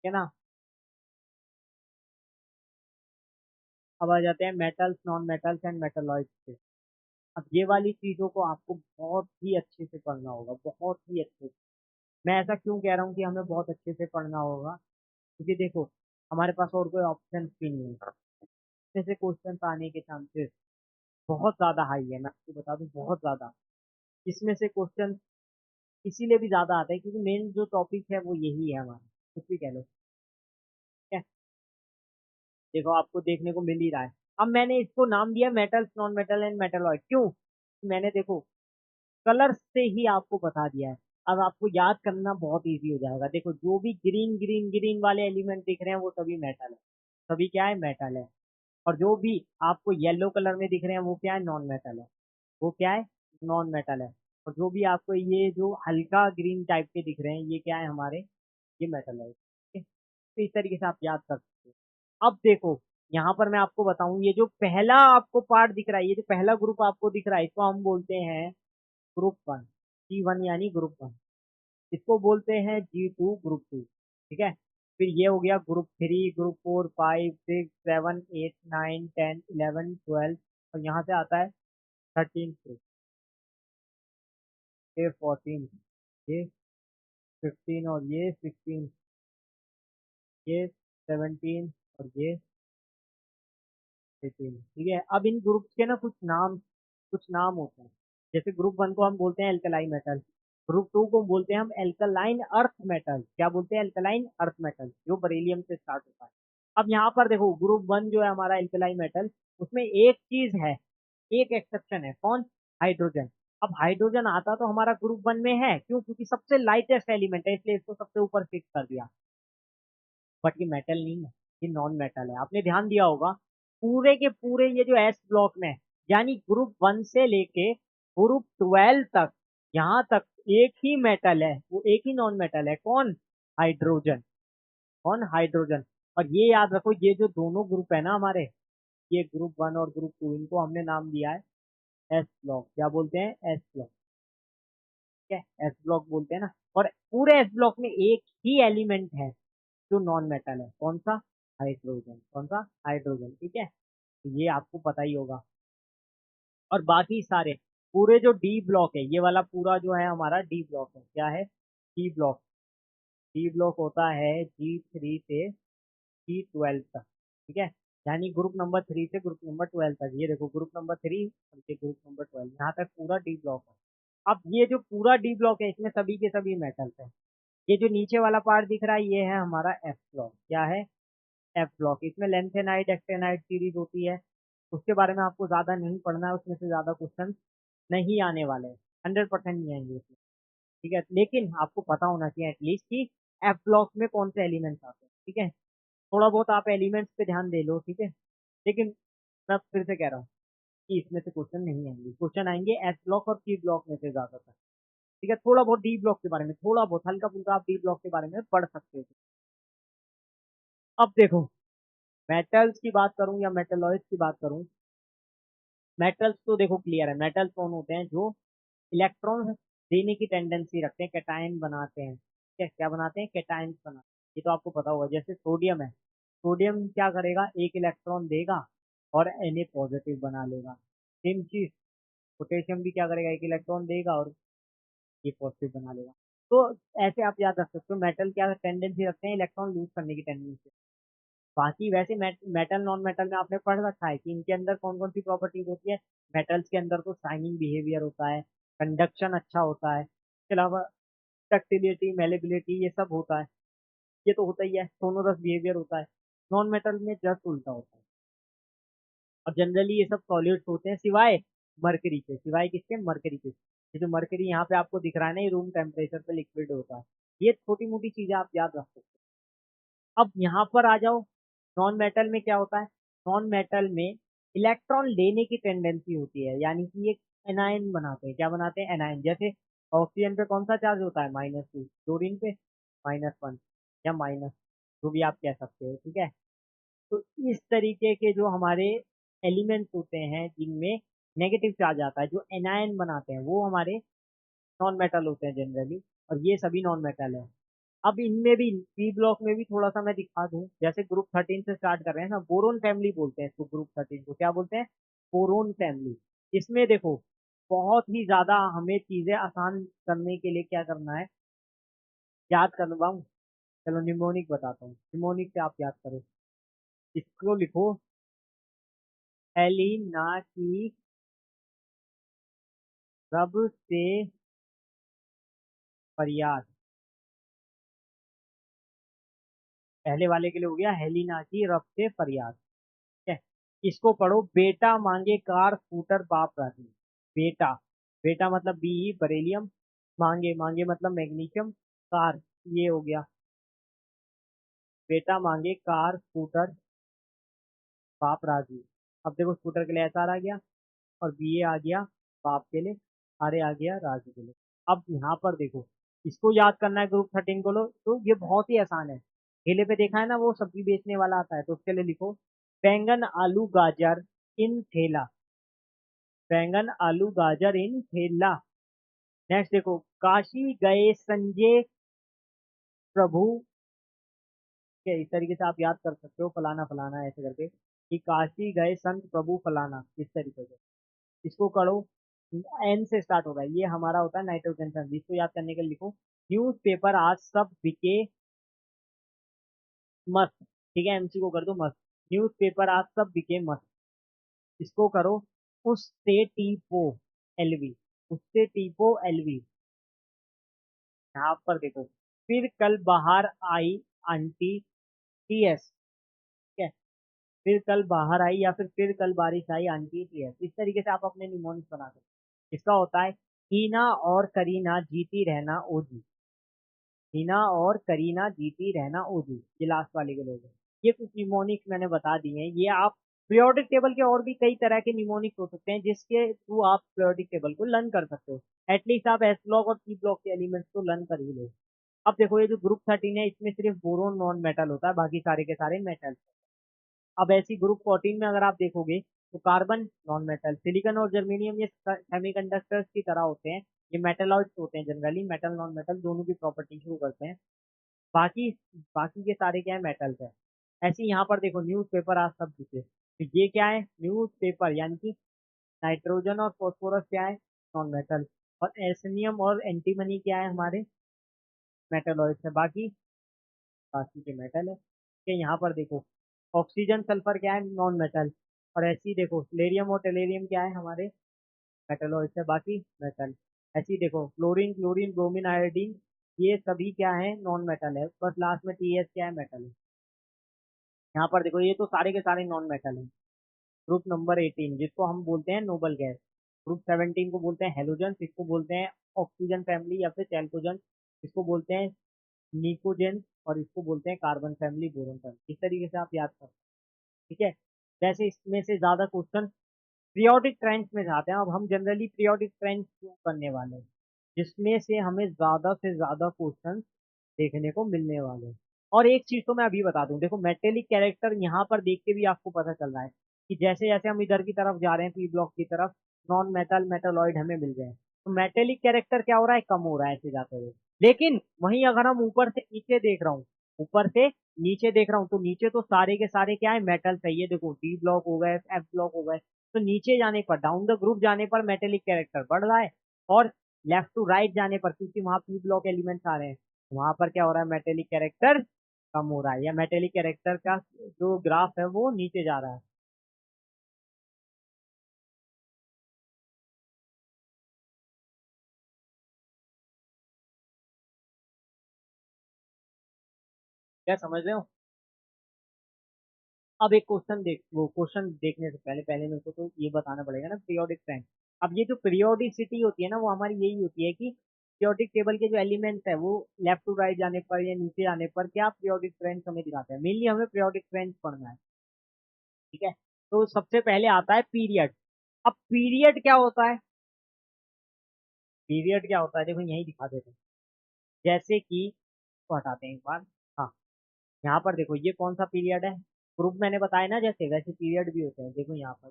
है ना। अब आ जाते हैं metals, non metals and metalloids पे। अब ये वाली चीजों को आपको बहुत ही अच्छे से पढ़ना होगा, बहुत ही अच्छे से। मैं ऐसा क्यों कह रहा हूँ कि हमें बहुत अच्छे से पढ़ना होगा, क्योंकि देखो हमारे पास और कोई ऑप्शन भी नहीं है। इसमें से क्वेश्चन आने के चांसेस बहुत ज्यादा हाई है, मैं आपको बता दूं, बहुत ज्यादा। इसमें से क्वेश्चन इसीलिए भी ज्यादा आता है क्योंकि मेन जो टॉपिक है वो यही है हमारा, कुछ भी कह लो। ठीक है, देखो आपको देखने को मिल ही रहा है। अब मैंने इसको नाम दिया metals, non metal and metalloid, क्यों, मैंने देखो कलर से ही आपको बता दिया है। अब आपको याद करना बहुत इजी हो जाएगा। देखो जो भी ग्रीन ग्रीन ग्रीन वाले एलिमेंट दिख रहे हैं वो सभी मेटल है, सभी क्या है, मेटल है। और जो भी आपको येलो कलर में दिख रहे हैं वो क्या है, नॉन मेटल है, वो क्या है, नॉन मेटल है। और जो भी आपको ये जो हल्का ग्रीन टाइप के दिख रहे हैं ये क्या है हमारे, ये मेटल है, ठीक है। तो इस तरीके से आप याद कर सकते हो। अब देखो यहाँ पर मैं आपको बताऊं, ये जो पहला आपको पार्ट दिख रहा है, ये जो पहला ग्रुप आपको दिख रहा है इसको हम बोलते हैं ग्रुप वन, G1 यानी ग्रुप वन। इसको बोलते हैं G2 ग्रुप टू, ठीक है। फिर ये हो गया group three, group four, five, six, seven, eight, nine, 10, 11, 12, और यहाँ से आता है 13 ग्रुप, ये 14, ये 15, और ये 16, ये 17, और ये 18, ठीक है। अब इन ग्रुप्स के ना कुछ नाम होते हैं। जैसे ग्रुप वन को हम बोलते हैं एल्कलाई मेटल, ग्रुप टू को बोलते हैं हम एल्कलाइन अर्थ मेटल। क्या बोलते हैं, एल्कलाइन अर्थ मेटल, जो बरेलियम से स्टार्ट होता है। अब यहाँ पर देखो ग्रुप वन जो है हमारा एल्कलाई मेटल, उसमें एक चीज है, एक एक्सेप्शन है, कौन, हाइड्रोजन। अब हाइड्रोजन आता तो हमारा ग्रुप वन में है, क्यों, क्योंकि सबसे लाइटेस्ट एलिमेंट है इसलिए इसको सबसे ऊपर फिक्स कर दिया। बट ये मेटल नहीं है, ये नॉन मेटल है। आपने ध्यान दिया होगा पूरे के पूरे ये जो एस ब्लॉक में, यानी ग्रुप वन से लेके ग्रुप 12 तक, यहाँ तक एक ही मेटल है, वो एक ही नॉन मेटल है, कौन, हाइड्रोजन, कौन, हाइड्रोजन। और ये याद रखो ये जो दोनों ग्रुप है ना हमारे, ये ग्रुप वन और ग्रुप टू, इनको हमने नाम दिया है एस ब्लॉक। क्या बोलते हैं, एस ब्लॉक, ठीक है, एस ब्लॉक बोलते हैं ना। और पूरे एस ब्लॉक में एक ही एलिमेंट है जो नॉन मेटल है, कौन सा, हाइड्रोजन, कौन सा, हाइड्रोजन, ठीक है। तो ये आपको पता ही होगा। और बाकी सारे पूरे जो डी ब्लॉक है, ये वाला पूरा जो है हमारा डी ब्लॉक है, क्या है, डी ब्लॉक। डी ब्लॉक होता है G3 से G12 तक, ठीक है। यानी ग्रुप नंबर 3 से ग्रुप नंबर 12 तक, ये देखो ग्रुप नंबर 3 और ये ग्रुप नंबर 12, यहाँ तक पूरा डी ब्लॉक है। अब ये जो पूरा डी ब्लॉक है इसमें सभी के सभी मेटल्स हैं। ये जो नीचे वाला पार्ट दिख रहा है ये है हमारा एफ ब्लॉक, क्या है, एफ ब्लॉक। इसमें लेंथेनाइड एक्टेनाइड सीरीज होती है, उसके बारे में आपको ज्यादा नहीं पढ़ना है, उसमें से ज्यादा क्वेश्चन नहीं आने वाले हैं, 100% नहीं आएंगे उसमें, ठीक है। लेकिन आपको पता होना चाहिए एटलीस्ट कि एफ ब्लॉक में कौन से एलिमेंट्स आते हैं, ठीक है। थोड़ा बहुत आप एलिमेंट्स पे ध्यान दे लो, ठीक है। लेकिन मैं फिर से कह रहा हूँ कि इसमें से क्वेश्चन नहीं आएंगे, क्वेश्चन आएंगे एस ब्लॉक और सी ब्लॉक में से ज्यादातर, ठीक है। थोड़ा बहुत डी ब्लॉक के बारे में, थोड़ा बहुत हल्का फुल्का आप डी ब्लॉक के बारे में पढ़ सकते हो। अब देखो मेटल्स की बात करूं या मेटलॉइड्स की बात करूं, मेटल्स तो देखो क्लियर है, मेटल्स कौन होते हैं, जो इलेक्ट्रॉन देने की टेंडेंसी रखते हैं, कैटायन बनाते हैं, क्या क्या बनाते हैं, कैटायंस बनाते हैं। ये तो आपको पता होगा। जैसे सोडियम है, सोडियम क्या करेगा, एक इलेक्ट्रॉन देगा और Na पॉजिटिव बना लेगा। सेम चीज पोटेशियम भी क्या करेगा, एक इलेक्ट्रॉन देगा और ये पॉजिटिव बना लेगा। तो ऐसे आप याद रख सकते हो मेटल क्या टेंडेंसी रखते हैं, इलेक्ट्रॉन लूज करने की टेंडेंसी। बाकी वैसे मेटल नॉन मेटल में आपने पढ़ रखा है कि इनके अंदर कौन कौन सी प्रॉपर्टीज होती है। मेटल्स के अंदर तो शाइनिंग बिहेवियर होता है, कंडक्शन अच्छा होता है, इसके अलावा डक्टिलिटी, मेलेबिलिटी, ये सब होता है। ये तो होता ही है, सोनोरस बिहेवियर होता है। नॉन मेटल में जस्ट उल्टा होता है। और जनरली ये सब सॉलिड्स होते हैं सिवाय मरकरी के, सिवाय किसके, मरकरी के। ये जो मरकरी यहाँ पे आपको दिख रहा है ना, ये रूम टेम्परेचर पे लिक्विड होता है। ये छोटी मोटी चीजें आप याद रख सकते हो। अब यहाँ पर आ जाओ, नॉन मेटल में क्या होता है, नॉन मेटल में इलेक्ट्रॉन लेने की टेंडेंसी होती है, यानी कि ये एनायन बनाते हैं, क्या बनाते हैं, एनायन। जैसे ऑक्सीजन पे कौन सा चार्ज होता है, -2, क्लोरीन पे -1 या माइनस, जो भी आप कह सकते हो, ठीक है। तो इस तरीके के जो हमारे एलिमेंट्स होते हैं जिनमें नेगेटिव चार्ज आता है, जो एनायन बनाते हैं, वो हमारे नॉन मेटल होते हैं जनरली। और ये सभी नॉन मेटल है। अब इनमें भी पी ब्लॉक में भी थोड़ा सा मैं दिखा दूं, जैसे ग्रुप 13 से स्टार्ट कर रहे हैं ना, बोरोन फैमिली बोलते हैं इसको, ग्रुप 13 को क्या बोलते हैं, बोरोन फैमिली। इसमें देखो बहुत ही ज्यादा हमें चीजें आसान करने के लिए क्या करना है, याद करवाऊं, चलो निमोनिक बताता हूँ, निमोनिक से आप याद करो। इसको लिखो, एलिना की रब से फरियाद। पहले वाले के लिए हो गया हेलिना की रब से फरियाद, ठीक है। इसको पढ़ो, बेटा मांगे कार स्कूटर बाप राजी। बेटा, बेटा मतलब बी, बरेलियम, मांगे, मांगे मतलब मैग्नीशियम, कार, ये हो गया। बेटा मांगे कार स्कूटर, बाप राजी। अब देखो स्कूटर के लिए एस आर आ गया, और बी ए आ गया बाप के लिए, आर ए आ गया राजू के लिए। अब यहाँ पर देखो, इसको याद करना है ग्रुप 13 को लो, तो ये बहुत ही आसान है। ठेले पे देखा है ना वो सब्जी बेचने वाला आता है, तो उसके लिए लिखो बैंगन आलू गाजर इन ठेला, बैंगन आलू गाजर इन ठेला। नेक्स्ट देखो, काशी गए संजय प्रभु, के इस तरीके से आप याद कर सकते हो, फलाना फलाना ऐसे करके, कि काशी गए संत प्रभु फलाना, इस तरीके से इसको करो। एन से स्टार्ट होगा, ये हमारा होता है नाइट्रोजन संधि, इसको याद करने के लिए लिखो न्यूज पेपर आज सब बिके मस्त। ठीक है, एमसी को कर दो मस्त, न्यूज पेपर आज सब बिके मस्त। इसको करो उससे टीपो एलवी, उससे टीपो एलवी। यहाँ पर देखो, फिर कल बाहर आई आंटी टीएस। ठीक है, फिर कल बाहर आई या फिर कल बारिश आई आंटी टीएस, इस तरीके से आप अपने निमोनिक्स बना सकते हो। इसका होता है हीना और करीना जीती रहना ओजी, हीना और करीना जीती रहना ओजी, ये लास्ट वाले के लोग हैं। ये कुछ निमोनिक्स मैंने बता दिए हैं, ये आप पीरियोडिक टेबल के और भी कई तरह के निमोनिक्स हो सकते हैं जिसके थ्रू आप पीरियोडिक टेबल को लर्न कर सकते हो। एटलीस्ट आप एस ब्लॉक और पी ब्लॉक के एलिमेंट्स को लर्न कर ही लो। अब देखो, ये जो ग्रुप 13 है इसमें सिर्फ बोरोन नॉन मेटल होता है, बाकी सारे के सारे मेटल। अब ऐसी ग्रुप 14 में अगर आप देखोगे तो कार्बन नॉन मेटल, सिलिकॉन और जर्मेनियम ये सेमीकंडक्टर्स की तरह होते हैं, ये मेटलॉइड्स होते हैं, जनरली मेटल नॉन मेटल दोनों की प्रॉपर्टी शुरू करते हैं। बाकी बाकी के सारे क्या है, मेटल्स है। ऐसे ही यहाँ पर देखो न्यूज़पेपर आज सब दिखे, तो ये क्या है न्यूज़पेपर, यानी कि नाइट्रोजन और फॉस्फोरस क्या है, नॉन मेटल, और एल्युमिनियम और एंटीमनी क्या है, हमारे मेटलॉइड्स है। बाकी बाकी के मेटल है। कि यहाँ पर देखो ऑक्सीजन सल्फर क्या है, नॉन मेटल, और ऐसे ही देखो स्लेरियम और टेलेरियम क्या है, हमारे मेटलॉइड्स है, बाकी मेटल। ऐसे ही देखो क्लोरीन क्लोरीन ब्रोमीन आयोडीन, ये सभी क्या है, नॉन मेटल है, बस लास्ट में टी एस क्या है, मेटल है। यहाँ पर देखो ये तो सारे के सारे नॉन मेटल हैं। ग्रुप नंबर 18 जिसको हम बोलते हैं नोबल गैस, ग्रुप 17 को बोलते हैं हेलोजन, इसको बोलते हैं ऑक्सीजन फैमिली या फिर चैल्कोजन, इसको बोलते हैं निकोजेन, और इसको बोलते हैं कार्बन फैमिली, बोरोन फैमिली। इस तरीके से आप याद कर, ठीक है। वैसे इसमें से ज्यादा क्वेश्चन पीरियोडिक ट्रेंड्स में जाते हैं, अब हम जनरली पीरियोडिक ट्रेंड्स क्यों करने वाले हैं, जिसमें से हमें ज्यादा से ज्यादा क्वेश्चन देखने को मिलने वाले हैं। और एक चीज तो मैं अभी बता दूं, देखो मेटेलिक कैरेक्टर यहाँ पर देख के भी आपको पता चल रहा है कि जैसे जैसे हम इधर की तरफ जा रहे हैं, पी ब्लॉक की तरफ, नॉन मेटल मेटलॉइड हमें मिल रहे हैं, तो मेटेलिक कैरेक्टर क्या हो रहा है, कम हो रहा है ऐसे जाते हुए। लेकिन वहीं अगर हम ऊपर से नीचे देख रहा हूँ, ऊपर से नीचे देख रहा हूँ, तो नीचे तो सारे के सारे क्या है, मेटल है। ये देखो डी ब्लॉक हो गए, एफ ब्लॉक हो गए, तो नीचे जाने पर, डाउन द ग्रुप जाने पर मेटेलिक कैरेक्टर बढ़ रहा है, और लेफ्ट टू राइट जाने पर, क्योंकि वहां पी ब्लॉक एलिमेंट्स आ रहे हैं, वहां पर क्या हो रहा है, मेटेलिक कैरेक्टर कम हो रहा है, या मेटेलिक कैरेक्टर का जो ग्राफ है वो नीचे जा रहा है। क्या समझ रहे हो? अब एक क्वेश्चन देख, वो क्वेश्चन देखने से पहले पहले मेरे को तो ये बताना पड़ेगा ना पीरियोडिक टाइम। अब ये जो पीरियोडिसिटी होती है ना, वो हमारी यही होती है कि पीरियोडिक टेबल के जो एलिमेंट्स है वो लेफ्ट टू राइट जाने पर या नीचे जाने पर क्या पीरियोडिक ट्रेंड्स हमें दिखाते हैं। मेनली हमें पीरियोडिक ट्रेंड्स पढ़ना है, ठीक है। तो सबसे पहले आता है पीरियड। अब पीरियड क्या होता है, पीरियड क्या होता है देखो यही दिखा देते हैं। जैसे कि इसको हटाते हैं एक बार, हाँ, यहाँ पर देखो ये कौन सा पीरियड है, ग्रुप मैंने बताया ना, जैसे वैसे पीरियड भी होते हैं। देखो यहाँ पर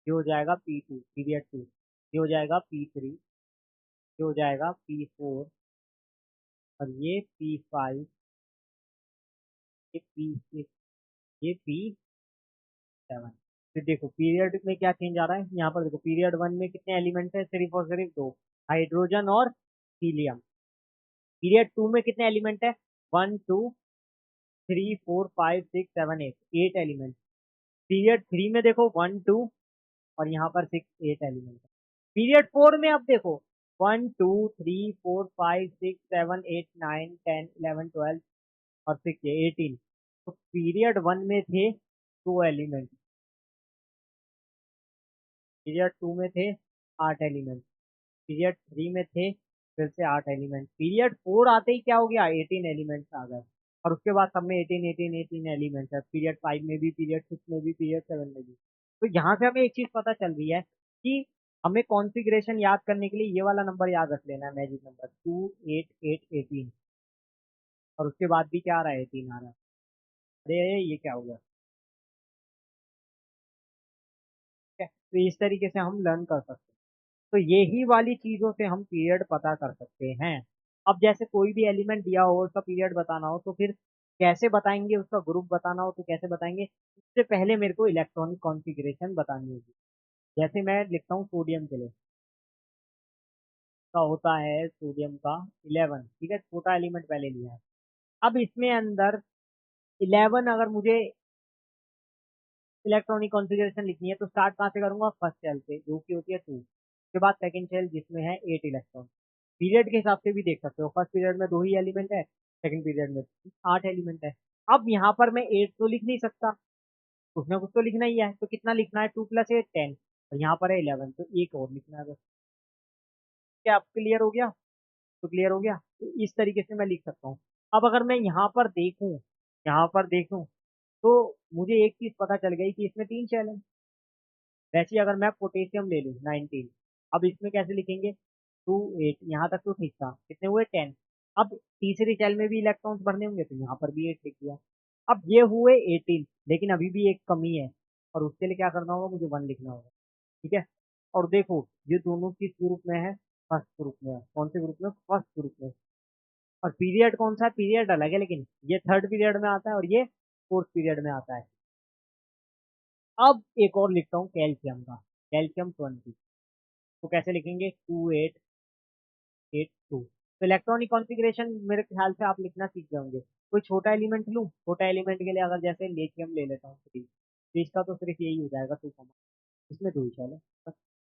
ये हो जाएगा P2 पीरियड 2, ये हो जाएगा P3, ये हो जाएगा P4, और ये P5, ये P6, ये P7। फिर देखो पीरियड में क्या चेंज आ रहा है, यहाँ पर देखो पीरियड 1 में कितने एलिमेंट्स हैं, सिर्फ और सिर्फ दो, हाइड्रोजन और हीलियम। पीरियड 2 में कितने एलिमेंट है, 1 2 3 4 5 6 7 8, 8 एलिमेंट। पीरियड 3 में देखो 1 2, और यहाँ पर 6 8 एलिमेंट है। पीरियड 4 में अब देखो 1 2 3 4 5 6 7 8 9 10 11 12 और 6 18। तो पीरियड 1 में थे 2 एलिमेंट, पीरियड 2 में थे 8 एलिमेंट, पीरियड 3 में थे फिर से 8 एलिमेंट, पीरियड 4 आते ही क्या हो गया, 18 एलिमेंट्स आ गए। और उसके बाद सब में 18 एलिमेंट्स है, पीरियड 5 में भी, पीरियड 6 में भी, पीरियड 7 में भी। तो यहाँ से हमें एक चीज पता चल रही है कि हमें कॉन्फ़िगरेशन याद करने के लिए ये वाला नंबर याद रख लेना है, मैजिक नंबर 28818। और उसके बाद भी क्या आ रहा है, 18 आ रहा है। अरे ये क्या हो गया, ठीक है। तो इस तरीके से हम लर्न कर सकते हैं। तो यही वाली चीजों से हम पीरियड पता कर सकते हैं। अब जैसे कोई भी एलिमेंट दिया हो, उसका पीरियड बताना हो, तो फिर कैसे बताएंगे, उसका ग्रुप बताना हो तो कैसे बताएंगे। उससे पहले मेरे को इलेक्ट्रॉनिक कॉन्फ़िगरेशन बतानी होगी। जैसे मैं लिखता हूँ सोडियम के लिए, का होता है सोडियम का 11, ठीक है, छोटा एलिमेंट पहले लिया है। अब इसमें अंदर 11 अगर मुझे इलेक्ट्रॉनिक कॉन्फ़िगरेशन लिखनी है तो स्टार्ट कहाँ से करूंगा, फर्स्ट सेल से, जो कि होती है 2। उसके बाद सेकंड सेल जिसमें है 8 इलेक्ट्रॉन। पीरियड के हिसाब से भी देख सकते हो, फर्स्ट पीरियड में 2 ही एलिमेंट है, सेकंड पीरियड में 8 एलिमेंट है। अब यहाँ पर मैं 8 तो लिख नहीं सकता, कुछ ना कुछ तो लिखना ही है। तो कितना लिखना है, 2 + 8 10, और यहाँ पर है 11, तो एक और लिखना है बस। क्या आप क्लियर हो गया, तो क्लियर हो गया। तो इस तरीके से मैं लिख सकता हूँ। अब अगर मैं यहाँ पर देखूँ तो मुझे एक चीज पता चल गई कि इसमें 3 शेल है। वैसे ही अगर मैं पोटेशियम ले लूँ 19, अब इसमें कैसे लिखेंगे, 2 8, यहाँ तक तो ठीक था, कितने हुए 10। अब तीसरी सेल में भी इलेक्ट्रॉन्स भरने होंगे तो यहाँ पर भी 8 लिख दिया। अब ये हुए 18, लेकिन अभी भी एक कमी है, और उसके लिए क्या करना होगा, मुझे 1 लिखना होगा, ठीक है। और देखो ये दोनों किस ग्रुप में है, फर्स्ट ग्रुप में है। कौन से ग्रुप में, फर्स्ट ग्रुप में। और पीरियड कौन सा है, पीरियड अलग है, लेकिन ये थर्ड पीरियड में आता है और ये फोर्थ पीरियड में आता है। अब एक और लिखता हूँ कैल्शियम का, कैल्शियम 20। तो कैसे लिखेंगे, 2882। तो इलेक्ट्रॉनिक कॉन्फ़िगरेशन मेरे ख्याल से आप लिखना सीख गए होंगे। कोई छोटा एलिमेंट लूँ, छोटा एलिमेंट के लिए अगर जैसे लिथियम ले लेता हूँ 3, तो इसका तो सिर्फ यही हो जाएगा 2, इसमें 2 ही शेल है बस,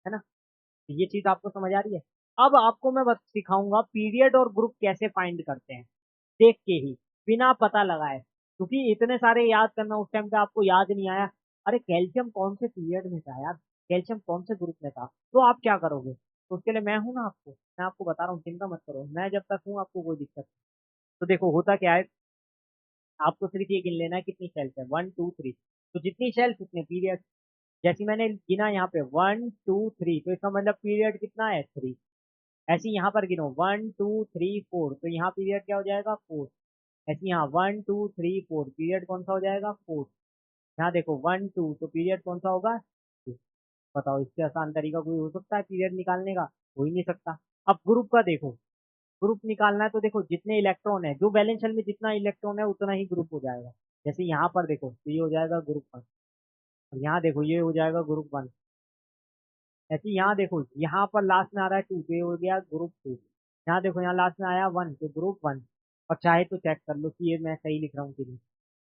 है ना। तो ये चीज आपको समझ आ रही है। अब आपको मैं बस सिखाऊंगा पीरियड और ग्रुप कैसे फाइंड करते हैं, देख के ही, बिना पता लगाए, क्योंकि इतने सारे याद करना उस टाइम पे आपको याद नहीं आया। अरे कैल्शियम कौन से पीरियड में था यार, कैल्शियम कौन से ग्रुप में था, तो आप क्या करोगे। तो उसके लिए मैं हूं ना, आपको मैं आपको बता रहा हूँ, चिंता मत करो, मैं जब तक हूँ आपको कोई दिक्कत नहीं। तो देखो होता क्या है, आपको सिर्फ ये गिन लेना है कितनी शेल्स है, 1 2 3। तो जितनी शेल्स उतने पीरियड। जैसे मैंने गिना यहाँ पे 1 2 3, तो इसका मतलब पीरियड कितना है, 3। ऐसे ही यहाँ पर गिनो 1 2 3 4, तो यहाँ पीरियड क्या हो जाएगा, 4। ऐसे यहाँ 1 2 3 4, पीरियड कौन सा हो जाएगा, 4। यहाँ देखो 1 2, तो पीरियड कौन सा होगा, 2। बताओ इससे आसान तरीका कोई हो सकता है पीरियड निकालने का, हो ही नहीं सकता। अब ग्रुप का देखो, ग्रुप निकालना है तो देखो जितने इलेक्ट्रॉन है, जो वैलेंस शेल में जितना इलेक्ट्रॉन है उतना ही ग्रुप हो जाएगा। जैसे यहाँ पर देखो तो ये हो जाएगा ग्रुप 1, और यहाँ देखो ये हो जाएगा ग्रुप 1। ऐसे यहाँ देखो, यहाँ पर लास्ट में आ रहा है 2, तो ये हो गया ग्रुप 2। यहाँ देखो यहाँ लास्ट में आया 1, तो ग्रुप 1। और चाहे तो चेक कर लो कि ये मैं सही लिख रहा हूँ कि नहीं।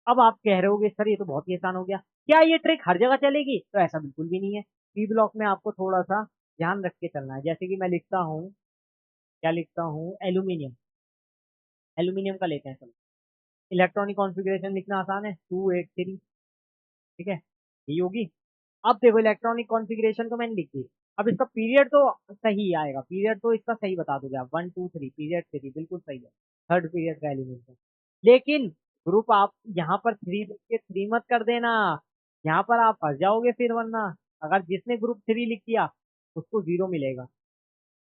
अब आप कह रहे होगे सर ये तो बहुत ही आसान हो गया, क्या ये ट्रिक हर जगह चलेगी, तो ऐसा बिल्कुल भी नहीं है। पी ब्लॉक में आपको थोड़ा सा ध्यान रख के चलना है। जैसे कि मैं लिखता हूँ, क्या लिखता हूँ, एल्यूमिनियम, एल्यूमिनियम का लेते हैं चलो। इलेक्ट्रॉनिक कॉन्फ़िगरेशन लिखना आसान है, 283, ठीक है, यही होगी। अब देखो इलेक्ट्रॉनिक कॉन्फ़िगरेशन तो मैंने लिख दी। अब इसका पीरियड तो सही आएगा, पीरियड तो इसका सही बता दोगे आप, 1 2 3 पीरियड 3 बिल्कुल सही है, थर्ड पीरियड का एलिमेंट है। लेकिन ग्रुप आप यहाँ पर 3 लिख के 3 मत कर देना, यहाँ पर आप फंस जाओगे फिर, वरना अगर जिसने ग्रुप 3 लिख दिया उसको 0 मिलेगा।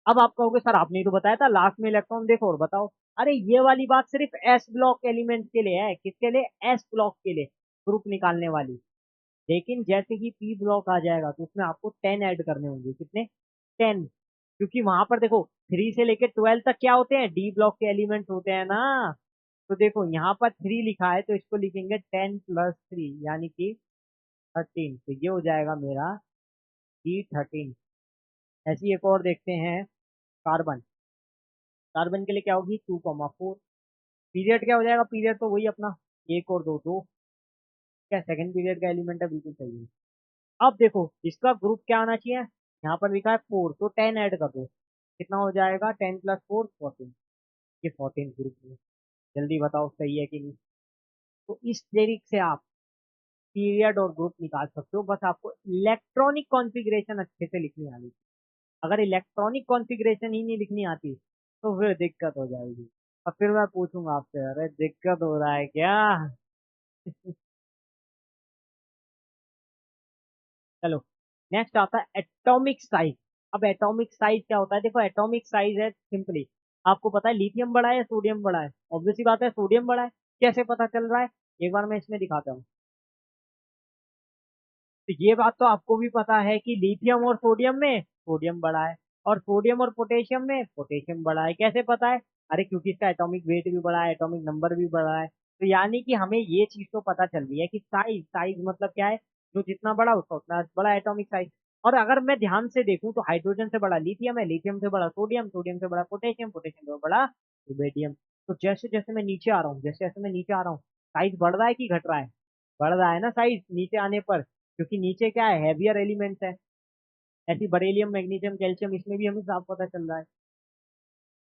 अब आप कहोगे सर आपने ही तो बताया था लास्ट में इलेक्ट्रॉन देखो और बताओ। अरे ये वाली बात सिर्फ एस ब्लॉक एलिमेंट के लिए है, किसके लिए, एस ब्लॉक के लिए, ग्रुप निकालने वाली। लेकिन जैसे ही पी ब्लॉक आ जाएगा तो उसमें आपको 10 ऐड करने होंगे, कितने, 10। क्योंकि वहां पर देखो 3 से लेकर 12 तक क्या होते हैं, डी ब्लॉक के एलिमेंट्स होते हैं ना। तो देखो यहाँ पर 3 लिखा है तो इसको लिखेंगे 10 + 3 यानी कि 13, तो ये हो जाएगा मेरा D13। ऐसी एक और देखते हैं, कार्बन, कार्बन के लिए क्या होगी, 2,4। पीरियड क्या हो जाएगा, पीरियड तो वही अपना, एक और दो, दो, क्या सेकंड पीरियड का एलिमेंट है, बिल्कुल सही है। अब देखो इसका ग्रुप क्या आना चाहिए, यहाँ पर लिखा है 4, तो 10 ऐड कर दो, कितना हो जाएगा, 10 + 4 14। ये 14 ग्रुप है। जल्दी बताओ सही है कि नहीं। तो इस तरीके से आप पीरियड और ग्रुप निकाल सकते हो, बस आपको इलेक्ट्रॉनिक कॉन्फ़िगरेशन अच्छे से लिखनी आनी चाहिए। अगर इलेक्ट्रॉनिक कॉन्फ़िगरेशन ही नहीं लिखनी आती तो फिर दिक्कत हो जाएगी। और फिर मैं पूछूंगा आपसे, अरे दिक्कत हो रहा है क्या? चलो, नेक्स्ट आता है एटॉमिक साइज। अब एटॉमिक साइज क्या होता है? देखो, एटॉमिक साइज है सिंपली, आपको पता है लिथियम बड़ा है या सोडियम बड़ा है? ऑब्वियसली बात है, सोडियम बड़ा है। कैसे पता चल रहा है? एक बार मैं इसमें दिखाता हूँ। तो ये बात तो आपको भी पता है कि लिथियम और सोडियम में सोडियम बड़ा है, और सोडियम और पोटेशियम में पोटेशियम बड़ा है। कैसे पता है? अरे क्योंकि इसका एटॉमिक वेट भी बड़ा है, एटॉमिक नंबर भी बड़ा है। तो यानी कि हमें ये चीज तो पता चल रही है कि साइज, साइज मतलब क्या है? जो जितना बड़ा उसका उतना बड़ा एटॉमिक साइज। और अगर मैं ध्यान से देखूं तो हाइड्रोजन से बड़ा लिथियम है, लिथियम से बड़ा सोडियम, सोडियम से बड़ा पोटेशियम, पोटेशियम से बड़ा रुबेडियम। तो जैसे जैसे मैं नीचे आ रहा हूँ, जैसे जैसे मैं नीचे आ रहा हूँ, साइज बढ़ रहा है कि घट रहा है? बढ़ रहा है ना साइज नीचे आने पर, क्योंकि नीचे क्या है, हैवियर एलिमेंट्स है। ऐसी बरेलियम, मैग्नीशियम, कैल्शियम, इसमें भी हमें साफ पता चल रहा है।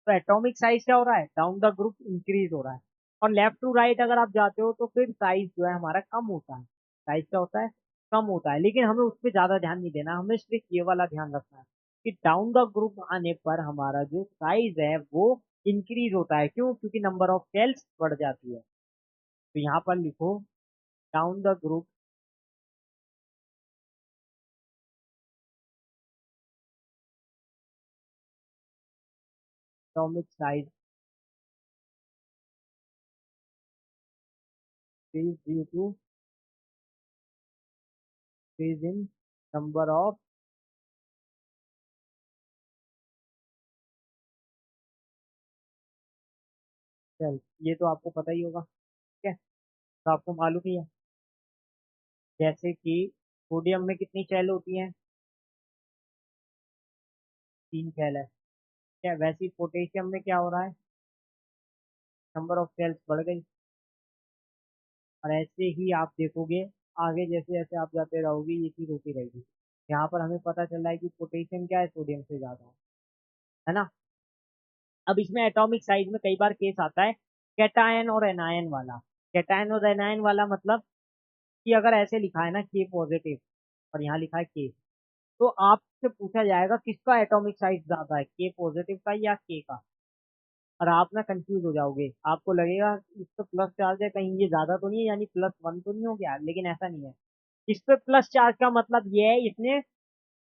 तो एटॉमिक साइज क्या हो रहा है? डाउन द ग्रुप इंक्रीज हो रहा है। और लेफ्ट टू राइट अगर आप जाते हो तो फिर साइज जो है हमारा कम होता है। साइज क्या होता है? कम होता है। लेकिन हमें उस पर ज्यादा ध्यान नहीं देना, हमें सिर्फ ये वाला ध्यान रखना है कि डाउन द ग्रुप आने पर हमारा जो साइज है वो इंक्रीज होता है। क्यों? क्योंकि नंबर ऑफ सेल्स बढ़ जाती है। तो यहाँ पर लिखो, down the group atomic size is due to increase in number of shells. ये तो आपको पता ही होगा, ठीक है? तो आपको मालूम ही है, जैसे कि सोडियम में कितनी सेल होती हैं? 3 सेल है, क्या वैसे ही पोटेशियम में क्या हो रहा है? नंबर ऑफ सेल्स बढ़ गई। और ऐसे ही आप देखोगे, आगे जैसे जैसे आप जाते रहोगे ये चीज होती रहेगी। यहाँ पर हमें पता चल रहा है कि पोटेशियम क्या है, सोडियम से ज्यादा है ना? अब इसमें एटॉमिक साइज में कई बार केस आता है कैटायन और एनायन वाला। कैटायन और एनायन वाला मतलब कि अगर ऐसे लिखा है ना के पॉजिटिव, और यहाँ लिखा है के, तो आपसे पूछा जाएगा किसका एटॉमिक साइज ज्यादा है, के पॉजिटिव का या के का? और आप ना कंफ्यूज हो जाओगे, आपको लगेगा कि इस पे प्लस चार्ज है, कहीं ये ज्यादा तो नहीं है, यानी +1 तो नहीं हो गया? लेकिन ऐसा नहीं है। इस पे प्लस चार्ज का मतलब ये है इसने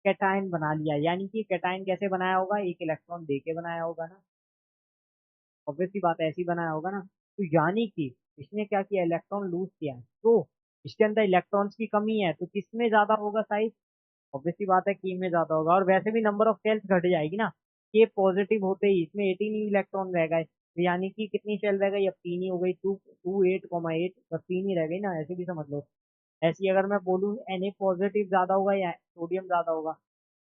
कैटायन बना लिया। यानी कि कैटायन कैसे बनाया होगा? एक इलेक्ट्रॉन दे के बनाया होगा ना, ऑब्वियसली बात है, ऐसे ही बनाया होगा ना। तो यानी कि इसने क्या किया, इलेक्ट्रॉन लूज किया है, तो इसके अंदर इलेक्ट्रॉन्स की कमी है, तो किसमें ज्यादा होगा साइज? ऑब्वियसली बात है के में ज्यादा होगा। और वैसे भी नंबर ऑफ सेल्स घट जाएगी ना, के पॉजिटिव होते ही इसमें 18 ही इलेक्ट्रॉन रह गए, तो यानी कि कितनी सेल रह गई? अब 3 ही हो गई, 2 8 8, बस 3 ही रह गई ना, ऐसे भी समझ लो। ऐसी अगर मैं बोलूँ Na पॉजिटिव ज्यादा होगा या सोडियम ज्यादा होगा?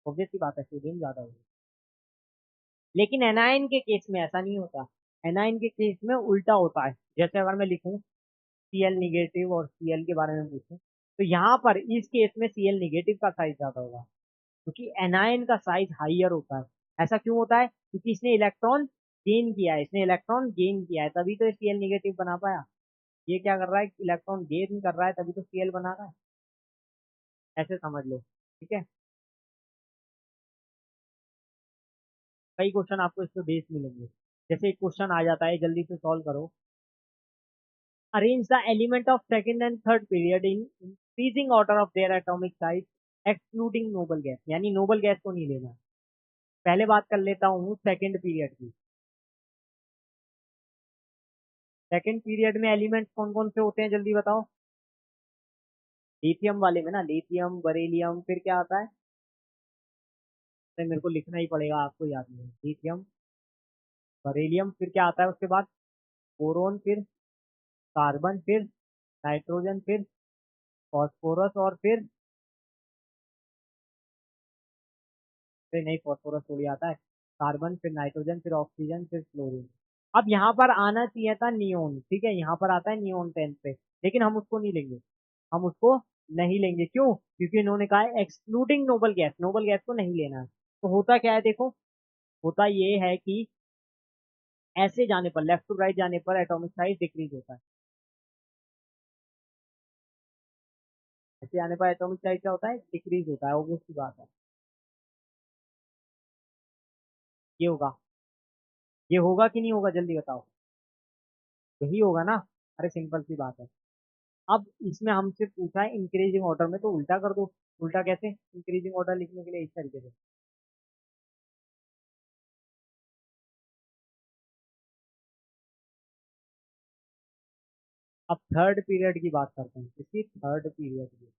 ऑब्वियसली बात है, सोडियम ज्यादा होगा। लेकिन एनायन के केस में ऐसा नहीं होता। एनायन के केस में उल्टा होता है। जैसे अगर मैं लिखूं Cl निगेटिव और Cl के बारे में पूछूं, तो यहाँ पर इस केस में Cl निगेटिव का साइज ज्यादा होगा, क्योंकि एनायन का साइज हाइयर होता है। ऐसा क्यों होता है? क्योंकि इसने इलेक्ट्रॉन गेन किया है, इसने इलेक्ट्रॉन गेन किया है, तभी तो Cl निगेटिव बना पाया। ये क्या कर रहा है? इलेक्ट्रॉन गेन कर रहा है, तभी तो Cl बना रहा है। ऐसे समझ लो, ठीक है? कई क्वेश्चन आपको इस पे बेस मिलेंगे। जैसे एक क्वेश्चन आ जाता है, जल्दी से सॉल्व करो। Arrange the element of second and third period in increasing order of their atomic size excluding noble gas। यानी नोबल गैस को नहीं लेना। पहले बात कर लेता हूँ सेकंड पीरियड की। सेकंड पीरियड में एलिमेंट्स कौन कौन से होते हैं, जल्दी बताओ? लिथियम वाले में ना, लिथियम, बरेलियम, फिर क्या आता है? तो मेरे को लिखना ही पड़ेगा, आपको याद नहीं है। लिथियम, बरेलियम, फिर क्या आता है उसके बाद? बोरोन, फिर कार्बन, फिर नाइट्रोजन, फिर फॉस्फोरस, और फिर नहीं, फॉस्फोरस थोड़ी आता है। कार्बन, फिर नाइट्रोजन, फिर ऑक्सीजन, फिर क्लोरीन। अब यहाँ पर आना चाहिए था नियोन, ठीक है? यहाँ पर आता है नियोन 10 पे, लेकिन हम उसको नहीं लेंगे। हम उसको नहीं लेंगे, क्यों? क्योंकि इन्होंने कहा है excluding noble gas, noble gas को नहीं लेना है। तो होता क्या है देखो, होता ये है कि ऐसे जाने पर, लेफ्ट टू राइट जाने पर एटॉमिक साइज डिक्रीज होता है। ऐसे जाने पर एटॉमिक साइज क्या होता है? डिक्रीज होता है, ऑब्वियस सी बात है। ये होगा। ये होगा कि नहीं होगा, जल्दी बताओ। यही होगा ना। अरे सिंपल सी बात है। अब इसमें हमसे पूछा है इंक्रीजिंग ऑर्डर में, तो उल्टा कर दो। उल्टा कैसे? इंक्रीजिंग ऑर्डर लिखने के लिए इस तरीके से। अब थर्ड पीरियड की बात करते हैं, किसी थर्ड पीरियड की।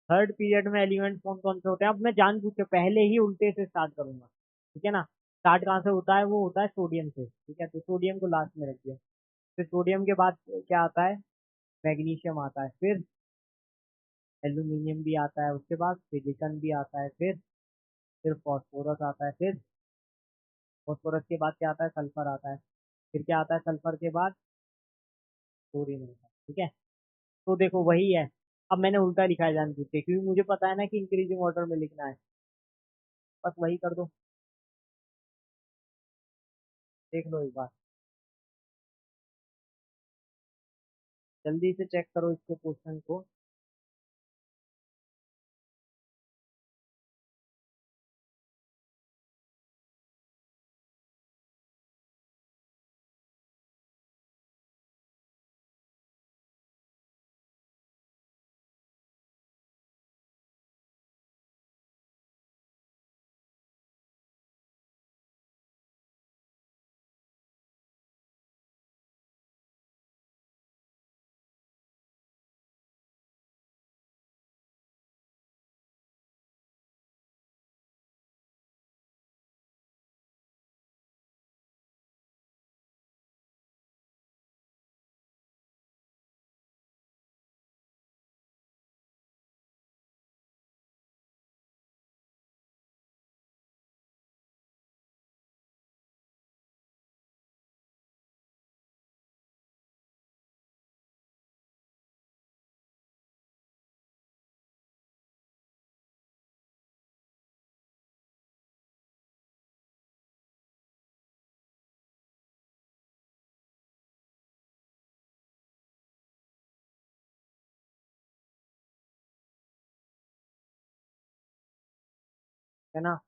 थर्ड पीरियड में एलिमेंट कौन कौन से होते हैं, अब मैं जानबूझ के पहले ही उल्टे से स्टार्ट करूंगा, ठीक है ना। स्टार्ट कहाँ से होता है? वो होता है सोडियम से, ठीक है, तो सोडियम को लास्ट में रख दिया। फिर सोडियम के बाद क्या आता है? मैग्नीशियम आता है, एल्यूमिनियम भी आता है, उसके बाद सिलिकॉन भी आता है, फिर फॉस्फोरस आता है, फिर फॉस्फोरस के बाद क्या आता है? सल्फर आता है। फिर क्या आता है सल्फर के बाद? क्लोरीन आता है, ठीक है। तो देखो वही है। अब मैंने उल्टा लिखा है जानबूझ के, क्योंकि मुझे पता है ना कि इंक्रीजिंग ऑर्डर में लिखना है। बस वही कर दो। देख लो एक बार, जल्दी से चेक करो इसको, क्वेश्चन को। है ना।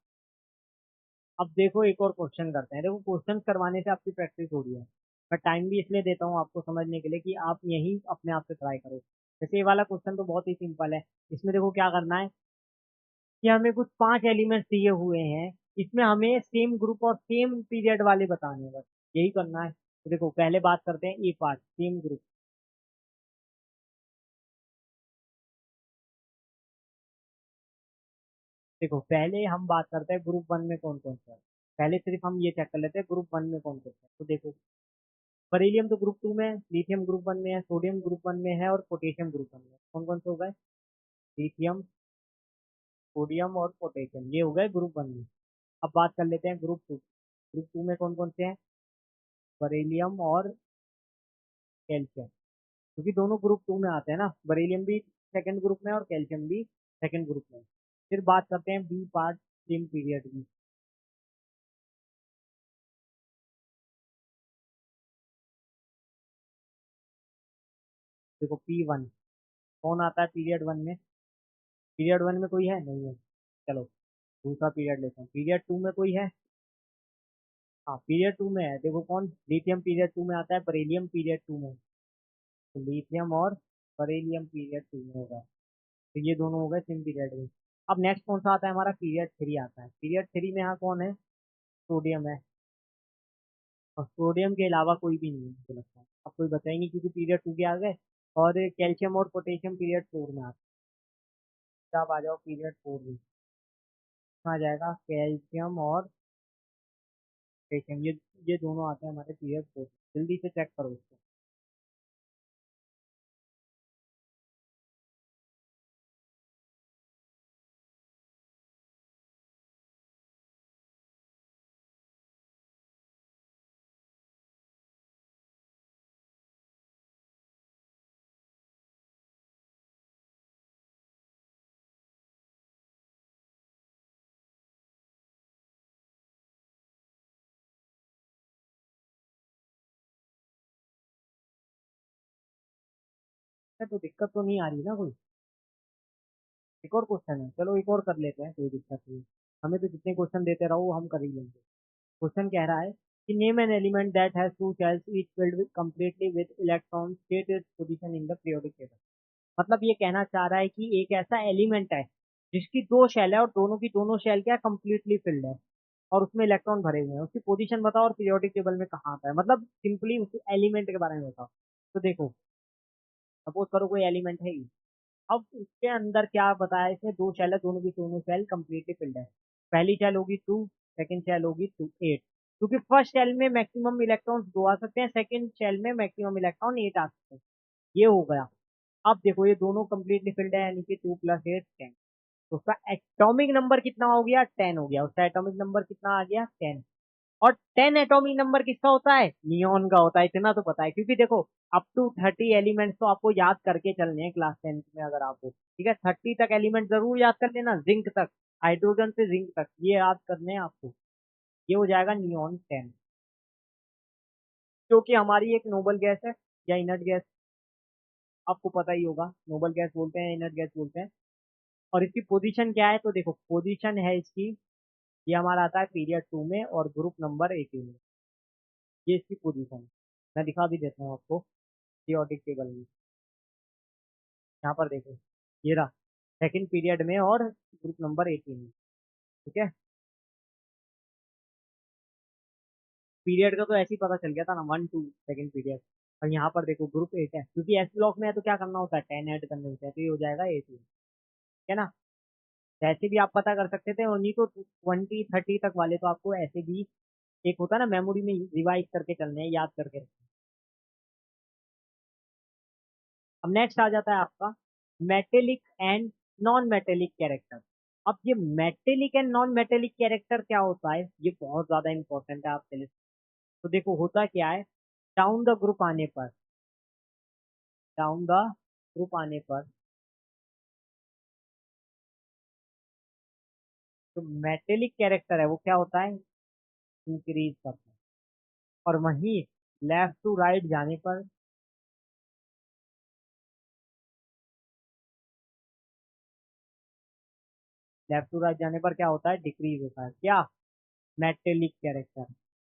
अब देखो एक और क्वेश्चन करते हैं। देखो क्वेश्चन करवाने से आपकी प्रैक्टिस हो रही है। मैं टाइम भी इसलिए देता हूँ आपको समझने के लिए कि आप यही अपने आप से ट्राई करो। जैसे ये वाला क्वेश्चन तो बहुत ही सिंपल है। इसमें देखो क्या करना है कि हमें कुछ 5 एलिमेंट्स दिए हुए हैं। इसमें हमें सेम ग्रुप और सेम पीरियड वाले बताने हैं, बस यही करना है। तो देखो पहले बात करते हैं ए पार्ट, सेम ग्रुप। देखो पहले हम बात करते हैं ग्रुप वन में कौन कौन सा है। पहले सिर्फ हम ये चेक कर लेते हैं ग्रुप वन में कौन कौन सा है। तो देखो बरीलियम तो ग्रुप टू में है, लिथियम ग्रुप वन में है, सोडियम ग्रुप वन में है, और पोटेशियम ग्रुप वन में है। कौन कौन से हो गए? लिथियम, सोडियम और पोटेशियम, ये हो गए ग्रुप वन में। अब बात कर लेते हैं ग्रुप टू। ग्रुप टू में कौन कौन से हैं? बरीलियम और कैल्शियम, क्योंकि दोनों ग्रुप टू में आते हैं ना। बरीलियम भी सेकंड ग्रुप में है और कैल्शियम भी सेकंड ग्रुप में है। फिर बात करते हैं बी पार्ट, सेम पीरियड की। देखो पी वन कौन आता है पीरियड वन में? पीरियड वन में कोई है? नहीं है। चलो दूसरा पीरियड लेते हैं। पीरियड टू में कोई है? हाँ पीरियड टू में है। देखो कौन? लिथियम पीरियड टू में आता है, बरेलियम पीरियड टू में। तो लिथियम और बरेलियम पीरियड टू में होगा। तो ये दोनों हो गए सेम पीरियड में। अब नेक्स्ट कौन सा आता है हमारा? पीरियड थ्री आता है। पीरियड थ्री में यहाँ कौन है? सोडियम है। और सोडियम के अलावा कोई भी नहीं है मुझे लगता है। अब कोई बताएंगे क्योंकि पीरियड टू के आ गए। और कैल्शियम और पोटेशियम पीरियड फोर में आता है। आप आ जाओ पीरियड फोर में। इसमें आ जाएगा कैल्शियम और पोटेशियम, ये दोनों आते हैं हमारे पीरियड फोर। जल्दी से चेक करो इसको। तो दिक्कत तो नहीं आ रही ना कोई? एक और क्वेश्चन है, चलो एक और कर लेते हैं, कोई दिक्कत नहीं। हमें तो जितने क्वेश्चन देते रहो वो हम कर ही लेंगे। क्वेश्चन कह रहा है कि name an element that has two shells each filled with completely with electron state its position in the periodic table. मतलब ये कहना चाह रहा है कि एक ऐसा एलिमेंट है जिसकी दो शेल है और दोनों की दोनों शेल क्या कंप्लीटली फिल्ड है और उसमें इलेक्ट्रॉन भरे हुए हैं, उसकी पोजीशन बताओ और पीरियोडिक टेबल में कहाँ आता है। मतलब सिंपली उस एलिमेंट के बारे में बताओ। तो देखो, सपोज करो कोई एलिमेंट है E, अब उसके अंदर क्या बताया, इसमें दो शेल है, दोनों की दोनों शेल कंप्लीटली फिल्ड है। पहली शेल होगी 2, सेकंड शेल होगी 8, क्योंकि फर्स्ट शेल में मैक्सिमम इलेक्ट्रॉन्स 2 आ सकते हैं, सेकंड शेल में मैक्सिमम इलेक्ट्रॉन 8 आ सकते हैं। ये हो गया। अब देखो ये दोनों कंप्लीटली फिल्ड है, यानी कि 2 + 8 10। तो उसका एटॉमिक नंबर कितना हो गया, 10 हो गया। उसका एटॉमिक नंबर कितना आ गया, 10। और 10 एटॉमिक नंबर किसका होता है, नियॉन का होता है। इतना तो पता है, क्योंकि देखो अप टू 30 एलिमेंट्स तो आपको याद करके चलने हैं क्लास 10 में अगर आपको, ठीक है। 30 तक एलिमेंट जरूर याद कर लेना, जिंक तक, हाइड्रोजन से जिंक तक, ये याद करने हैं आपको। ये हो जाएगा नियॉन 10, जो कि हमारी एक नोबल गैस है या इनर्ट गैस, आपको पता ही होगा। नोबल गैस बोलते हैं, इनर्ट गैस बोलते हैं। और इसकी पोजीशन क्या है, तो देखो पोजीशन है इसकी, ये हमारा आता है पीरियड 2 में और ग्रुप नंबर 18 में। ये इसकी पोजीशन है, मैं दिखा भी देता हूँ आपको पीरियोडिक टेबल में। यहाँ पर देखो, ये रहा सेकंड पीरियड में और ग्रुप नंबर 18 में, ठीक है। पीरियड का तो ऐसे ही पता चल गया था ना, 1 2 सेकंड पीरियड। और यहाँ पर देखो ग्रुप 8 है, क्योंकि एस ब्लॉक में है तो क्या करना होता है, 10 ऐड करने होते हैं, तो ये हो जाएगा 18, ठीक है ना। तो ऐसे भी आप पता कर सकते थे, और नहीं तो 20 30 तक वाले तो आपको ऐसे भी एक होता है ना, मेमोरी में रिवाइज करके चलने हैं, याद करके रखने हैं। अब नेक्स्ट आ जाता है आपका metallic and non metallic character. अब ये metallic and non metallic character क्या होता है, ये बहुत ज्यादा इंपॉर्टेंट है आपके लिए। तो देखो होता क्या है, डाउन द ग्रुप आने पर, डाउन द ग्रुप आने पर जो मेटेलिक कैरेक्टर है वो क्या होता है, इंक्रीज करता है। और वहीं लेफ्ट टू राइट जाने पर, लेफ्ट टू राइट जाने पर क्या होता है, डिक्रीज होता है। क्या, मेटेलिक कैरेक्टर।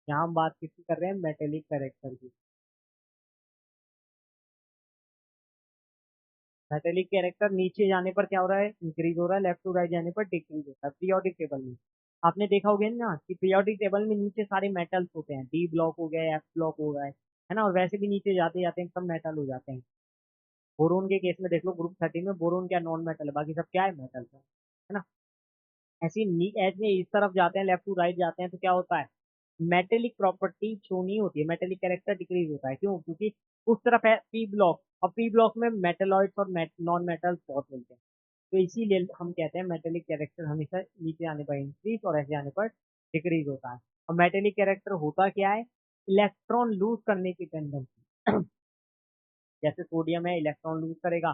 यहाँ हम बात किसकी कर रहे हैं, मेटेलिक कैरेक्टर की। मेटेलिक कैरेक्टर नीचे जाने पर क्या हो रहा है, इंक्रीज हो रहा है, लेफ्ट टू राइट जाने पर डिक्रीज होता है पीरियोडिक टेबल में। आपने देखा होगा ना कि पीरियोडिक टेबल में नीचे सारे मेटल्स होते हैं, डी ब्लॉक हो गया, एफ ब्लॉक हो गया है ना, और वैसे भी नीचे जाते जाते हैं सब मेटल हो जाते हैं। बोरोन के केस में देख लो, ग्रुप 13 में बोरोन क्या नॉन मेटल है, बाकी सब क्या है, मेटल है ना। ऐसे इस तरफ जाते हैं, लेफ्ट टू राइट जाते हैं, तो क्या होता है, मेटेलिक प्रॉपर्टी शो नहीं होती है, मेटेलिक कैरेक्टर डिक्रीज होता है। क्यों, क्योंकि उस तरफ है पी ब्लॉक, और पी ब्लॉक में मेटेलॉइड्स और नॉन मेटल्स बहुत मिलते हैं। तो इसीलिए हम कहते हैं मेटेलिक कैरेक्टर हमेशा नीचे आने पर इंक्रीज और ऐसे आने पर डिक्रीज होता है। और मेटेलिक कैरेक्टर होता क्या है, इलेक्ट्रॉन लूज करने की टेंडेंसी। जैसे सोडियम है, इलेक्ट्रॉन लूज करेगा,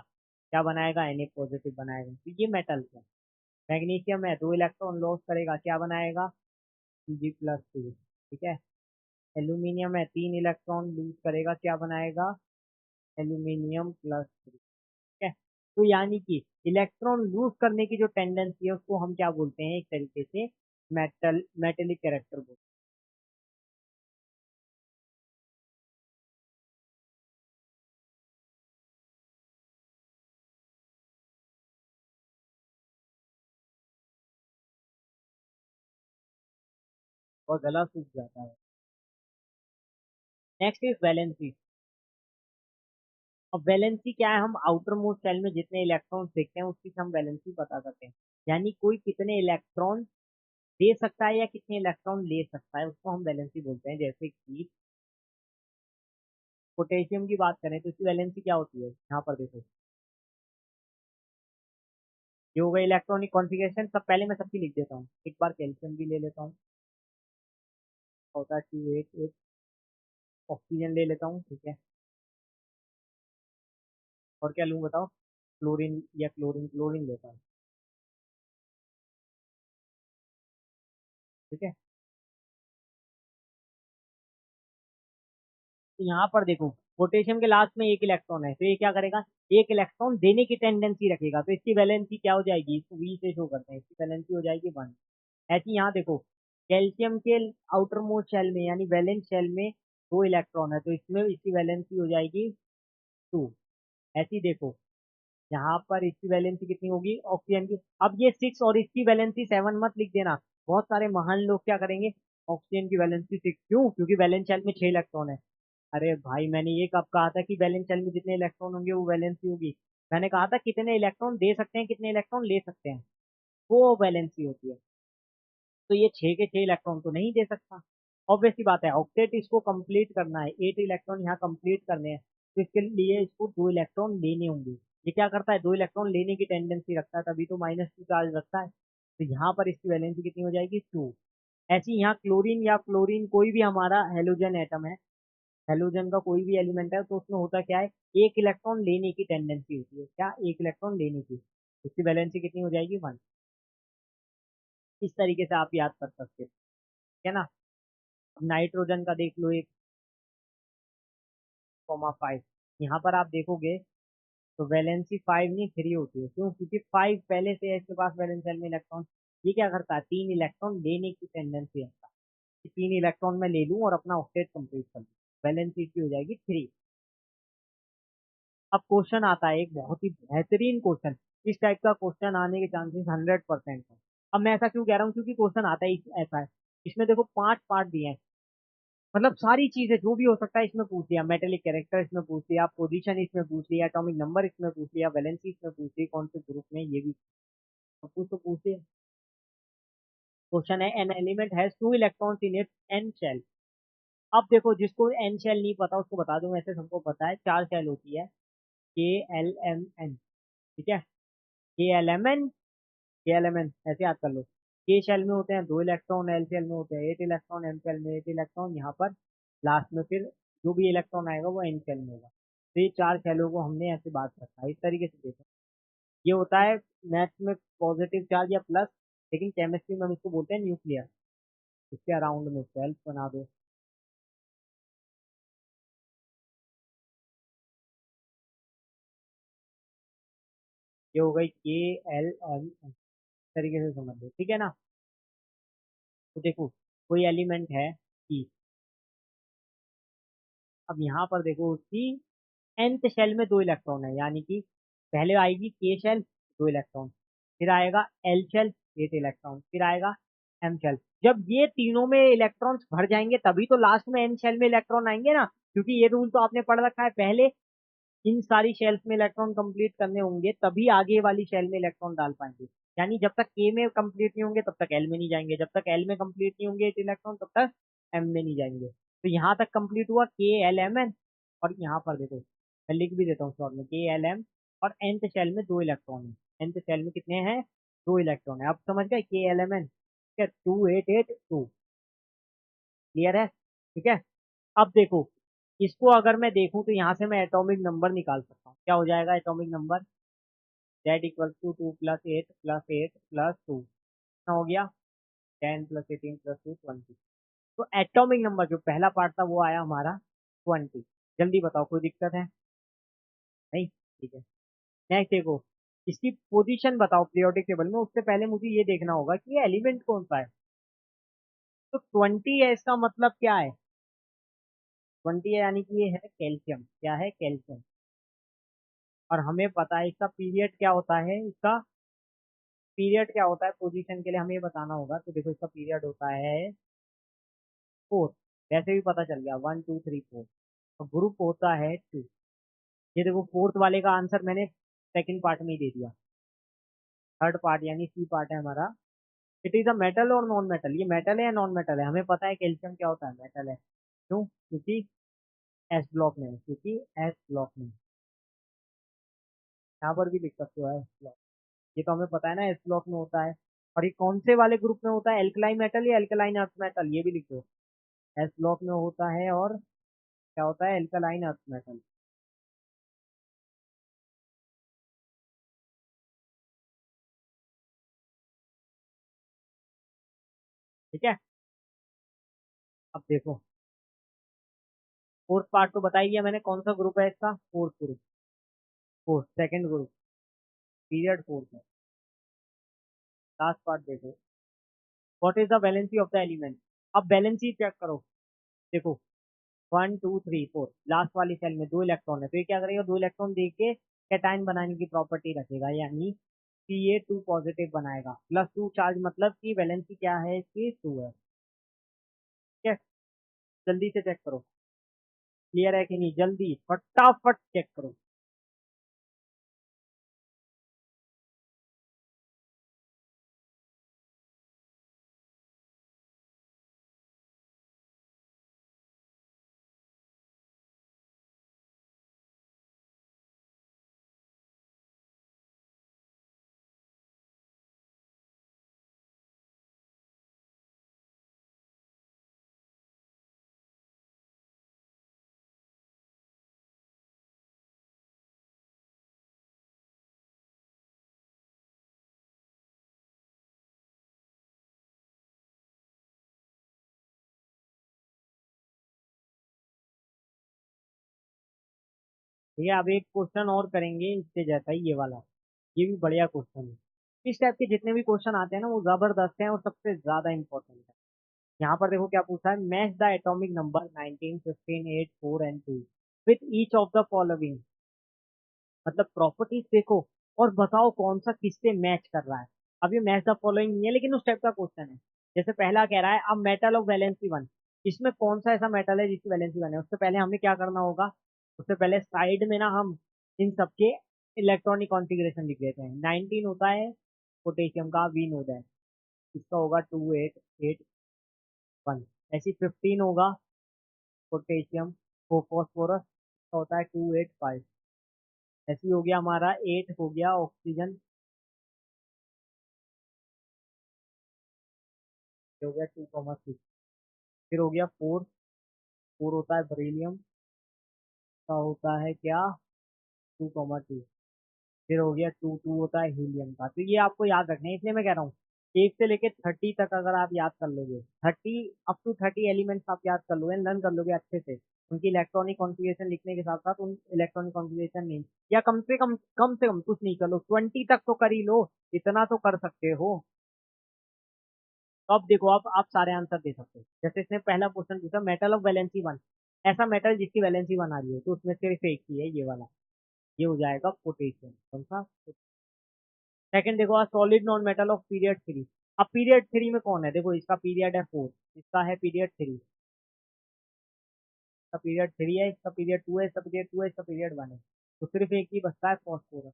क्या बनाएगा, Na पॉजिटिव बनाएगा, तो ये मेटल है। मैग्नीशियम है, 2 इलेक्ट्रॉन लॉस करेगा, क्या बनाएगा, G+2, ठीक है। एल्यूमिनियम है, 3 इलेक्ट्रॉन लूज करेगा, क्या बनाएगा, एल्यूमिनियम+3, ठीक है। तो यानी कि इलेक्ट्रॉन लूज करने की जो टेंडेंसी है उसको हम क्या बोलते हैं, एक तरीके से मेटेलिक कैरेक्टर बोलते हैं। और गला सूख जाता है। Next is valency. अब वैलेंसी क्या है, हम आउटर मोस्ट शेल में जितने इलेक्ट्रॉन्स देखते हैं उसकी हम वैलेंसी पता करते हैं। यानी कोई कितने इलेक्ट्रॉन दे सकता है या कितने इलेक्ट्रॉन ले सकता है, उसको हम वैलेंसी बोलते हैं। जैसे कि पोटेशियम की बात करें तो इसकी वैलेंसी क्या होती है, यहाँ पर देखो, ये हो गई इलेक्ट्रॉनिक कॉन्फ़िगरेशन। सब पहले मैं सबकी लिख देता हूँ, एक बार कैल्शियम भी ले लेता हूँ, होता है 2 8 8। ऑक्सीजन ले लेता हूँ, ठीक है। और क्या लूँ बताओ, क्लोरीन या क्लोरीन, क्लोरीन लेता हूँ, ठीक है। तो यहाँ पर देखो पोटेशियम के लास्ट में 1 इलेक्ट्रॉन है, तो ये क्या करेगा, 1 इलेक्ट्रॉन देने की टेंडेंसी रखेगा, तो इसकी वैलेंसी क्या हो जाएगी, इसको वी से शो करते हैं, इसकी वैलेंसी हो जाएगी 1। ऐसे ही यहाँ देखो, कैल्शियम के आउटर मोस्ट शेल में यानी वैलेंस शेल में 2 इलेक्ट्रॉन है, तो इसमें इसकी वैलेंसी हो जाएगी 2। ऐसी देखो, यहाँ पर इसकी वैलेंसी कितनी होगी ऑक्सीजन की, अब ये 6 और इसकी वैलेंसी 7 मत लिख देना। बहुत सारे महान लोग क्या करेंगे, ऑक्सीजन की वैलेंसी 6 क्यों, क्योंकि वैलेंस शेल में 6 इलेक्ट्रॉन है। अरे भाई मैंने ये कब कहा था कि वैलेंस शेल में जितने इलेक्ट्रॉन होंगे वो वैलेंसी होगी। मैंने कहा था कितने इलेक्ट्रॉन दे सकते हैं, कितने इलेक्ट्रॉन ले सकते हैं, वो वैलेंसी होती है। तो ये 6 के 6 इलेक्ट्रॉन तो नहीं दे सकता। ऑब्वियसली बात है, ऑक्टेट इसको कंप्लीट करना है, 8 इलेक्ट्रॉन यहाँ कंप्लीट करने हैं, तो इसके लिए इसको 2 इलेक्ट्रॉन लेने होंगे। ये क्या करता है, 2 इलेक्ट्रॉन लेने की टेंडेंसी रखता है, तभी तो -2 चार्ज रखता है। तो यहाँ पर इसकी वैलेंसी कितनी हो जाएगी 2। ऐसे ही यहाँ क्लोरीन या फ्लोरीन कोई भी हमारा हेलोजन एटम है, हेलोजन का कोई भी एलिमेंट है, तो उसमें होता क्या है, 1 इलेक्ट्रॉन लेने की टेंडेंसी होती है, क्या 1 इलेक्ट्रॉन लेने की। उसकी वैलेंसी कितनी हो जाएगी 1। इस तरीके से आप याद कर सकते हो, है ना। नाइट्रोजन का देख लो, 1,5। यहाँ पर आप देखोगे तो वैलेंसी 5 नहीं 3 होती है, क्यों, क्योंकि 5 पहले से है इसके पास वैलेंस शेल में इलेक्ट्रॉन। ये क्या करता है, 3 इलेक्ट्रॉन लेने की टेंडेंसी रखता है, कि 3 इलेक्ट्रॉन मैं ले लूं और अपना ऑक्टेट कंप्लीट कर लूं। वैलेंसी इसकी हो जाएगी 3। अब क्वेश्चन आता है एक बहुत ही बेहतरीन क्वेश्चन, इस टाइप का क्वेश्चन आने के चांसेस 100% है। अब मैं ऐसा क्यों कह रहा हूँ, क्योंकि क्वेश्चन आता है ऐसा है। इसमें देखो 5 पार्ट दिए हैं, मतलब सारी चीजें जो भी हो सकता है इसमें पूछ लिया, मेटेलिक कैरेक्टर इसमें पूछ लिया, पोजीशन इसमें पूछ लिया, एटॉमिक नंबर इसमें पूछ लिया, वैलेंसी इसमें पूछ ली, कौन से ग्रुप में, ये भी सब कुछ तो पूछ लिया। क्वेश्चन है an element has 2 electrons in its N shell. अब देखो, जिसको एन शेल नहीं पता उसको बता दूं, वैसे सबको पता है 4 शेल होती है, के एल एम एन, ठीक है। के एल एम एन, के एल एम एन ऐसे याद कर लो। के शेल में होते हैं 2 इलेक्ट्रॉन, एल शेल में होते हैं 8 इलेक्ट्रॉन, एम शेल में 8 इलेक्ट्रॉन, यहाँ पर लास्ट में फिर जो भी इलेक्ट्रॉन आएगा वो एन शेल में होगा। तो ये 4 शेलों को हमने ऐसे बात रखा है, इस तरीके से देखो। ये होता है मैथ्स में पॉजिटिव चार्ज या प्लस, लेकिन केमिस्ट्री में हम इसको बोलते हैं न्यूक्लियर। इसके अराउंड में सेल्स बना दो। ये हो गई के एल एम एन, तरीके से समझ लो, ठीक है ना। तो देखो, कोई एलिमेंट है ई, अब यहाँ पर देखो उसकी nth शेल में 2 इलेक्ट्रॉन है, यानी कि पहले आएगी के शेल 2 इलेक्ट्रॉन, फिर आएगा एल शेल 8 इलेक्ट्रॉन, फिर आएगा एम शेल। जब ये तीनों में इलेक्ट्रॉन्स भर जाएंगे तभी तो लास्ट में एन शेल में इलेक्ट्रॉन आएंगे ना, क्योंकि ये रूल तो आपने पढ़ रखा है, पहले इन सारी शेल्स में इलेक्ट्रॉन कंप्लीट करने होंगे तभी आगे वाली शेल में इलेक्ट्रॉन डाल पाएंगे। यानी जब तक के में कंप्लीट नहीं होंगे तब तक एल में नहीं जाएंगे, जब तक एल में कंप्लीट नहीं होंगे 8 इलेक्ट्रॉन तब तक एम में नहीं जाएंगे। तो यहाँ तक कंप्लीट हुआ के एल एम एन, और यहाँ पर देखो मैं लिख भी देता हूँ शॉर्ट में, के एल एम, और nth शेल में 2 इलेक्ट्रॉन है, nth शेल में कितने हैं, 2 इलेक्ट्रॉन है। अब समझ गए, के एल एम एन, ठीक है, 2882, क्लियर है, ठीक है। अब देखो, इसको अगर मैं देखूं तो यहाँ से मैं एटॉमिक नंबर निकाल सकता हूँ, क्या हो जाएगा atomic number, Z equal to 2 + 8 + 8 + 2, कितना हो गया, 10 + 18 + 2 20। तो एटॉमिक नंबर जो पहला पार्ट था वो आया हमारा 20। जल्दी बताओ, कोई दिक्कत है, नहीं, ठीक है। नेक्स्ट देखो, इसकी पोजीशन बताओ पीरियोडिक टेबल में, उससे पहले मुझे ये देखना होगा कि ये एलिमेंट कौन सा है। तो 20 है, इसका मतलब क्या है, 20 है यानी कि ये है कैल्शियम, क्या है, कैल्शियम। और हमें पता है इसका पीरियड क्या होता है, इसका पीरियड क्या होता है पोजीशन के लिए, हमें ये बताना होगा। तो देखो इसका पीरियड होता है 4, वैसे भी पता चल गया, 1 2 3 4। और ग्रुप होता है 2। ये देखो फोर्थ वाले का आंसर मैंने सेकंड पार्ट में ही दे दिया। थर्ड पार्ट यानी सी पार्ट है हमारा, इट इज अ मेटल और नॉन मेटल, ये मेटल है या नॉन मेटल है, हमें पता है कैल्शियम क्या होता है, मेटल है। क्यों, क्योंकि एस ब्लॉक में है, क्योंकि एस ब्लॉक में, यहाँ पर भी लिख सकते हो एस ब्लॉक, ये तो हमें पता है ना एस ब्लॉक में होता है। और ये कौन से वाले ग्रुप में होता है, एल्कलाइन मेटल या एल्कलाइन अर्थ मेटल, ये भी लिख दो, एस ब्लॉक में होता है, और क्या होता है, एल्कलाइन अर्थ मेटल, ठीक है। अब देखो, फोर्थ पार्ट तो बता ही दिया मैंने, कौन सा ग्रुप है इसका, fourth group, fourth second group, period fourth है। लास्ट पार्ट देखो, what is the valency of the element. अब वैलेंसी चेक करो, देखो 1 2 3 4 लास्ट वाली सेल में 2 इलेक्ट्रॉन है, तो ये क्या करेगा, 2 इलेक्ट्रॉन दे के कैटायन बनाने की प्रॉपर्टी रखेगा, यानी Ca2 पॉजिटिव बनाएगा, +2 चार्ज, मतलब कि वैलेंसी क्या है इसकी, 2 है। ठीक है, जल्दी से चेक करो, क्लियर है कि नहीं, जल्दी फटाफट चेक करो। ठीक है, अब एक क्वेश्चन और करेंगे इससे जैसा ही ये वाला, ये भी बढ़िया क्वेश्चन है। इस टाइप के जितने भी क्वेश्चन आते हैं ना वो जबरदस्त हैं और सबसे ज्यादा इंपॉर्टेंट है। यहाँ पर देखो क्या पूछा है, match the atomic number 19 15 8 4 and 2 with each of the following, मतलब प्रॉपर्टीज देखो और बताओ कौन सा किससे मैच कर रहा है। अब ये मैच द फॉलोइंग नहीं है, लेकिन उस टाइप का क्वेश्चन है। जैसे पहला कह रहा है अब मेटल ऑफ वैलेंसी 1, इसमें कौन सा ऐसा मेटल है जिसकी वैलेंसी 1 है। उससे पहले हमें क्या करना होगा, उससे पहले साइड में ना हम इन सबके इलेक्ट्रॉनिक कॉन्फ़िगरेशन लिख देते हैं। 19 होता है पोटेशियम का, वी नो दैट, इसका होगा 2 8 8 1। ऐसी 15 होगा पोटेशियम फॉस्फोरस, इसका होता है 2 8 5। ऐसी हो गया हमारा 8 हो गया ऑक्सीजन, हो गया 2,6। फिर हो गया 4, 4 होता है बेरिलियम का, होता है क्या 2,2। फिर हो गया 2 होता है हीलियम का। तो ये आपको याद रखना है, इसलिए मैं कह रहा हूँ 1 से लेके 30 तक अगर आप याद कर लोगे, 30 अप टू 30 एलिमेंट्स आप याद कर लोगे, लर्न कर लोगे अच्छे से, उनकी इलेक्ट्रॉनिक कॉन्फ़िगरेशन लिखने के साथ साथ उन इलेक्ट्रॉनिक कॉन्फ़िगरेशन नेम, या कम से कम कुछ नहीं कर लो 20 तक तो कर ही लो, इतना तो कर सकते हो। तो अब देखो, अब आप सारे आंसर दे सकते हो। जैसे इसने पहला क्वेश्चन पूछा मेटल ऑफ वैलेंसी 1, ऐसा मेटल जिसकी वैलेंसी 1 आ रही हो, तो उसमें सिर्फ एक ही है, ये वाला, ये हो जाएगा पोटेशियम। कौन सा? सेकंड देखो, solid non metal of period 3। अब पीरियड 3 में कौन है, देखो इसका पीरियड है 4, इसका है पीरियड 3, इसका पीरियड 3 है, इसका पीरियड 2 है, इसका पीरियड 2 है, इसका पीरियड 1 है, तो सिर्फ एक ही बचता है, फॉस्फोरस।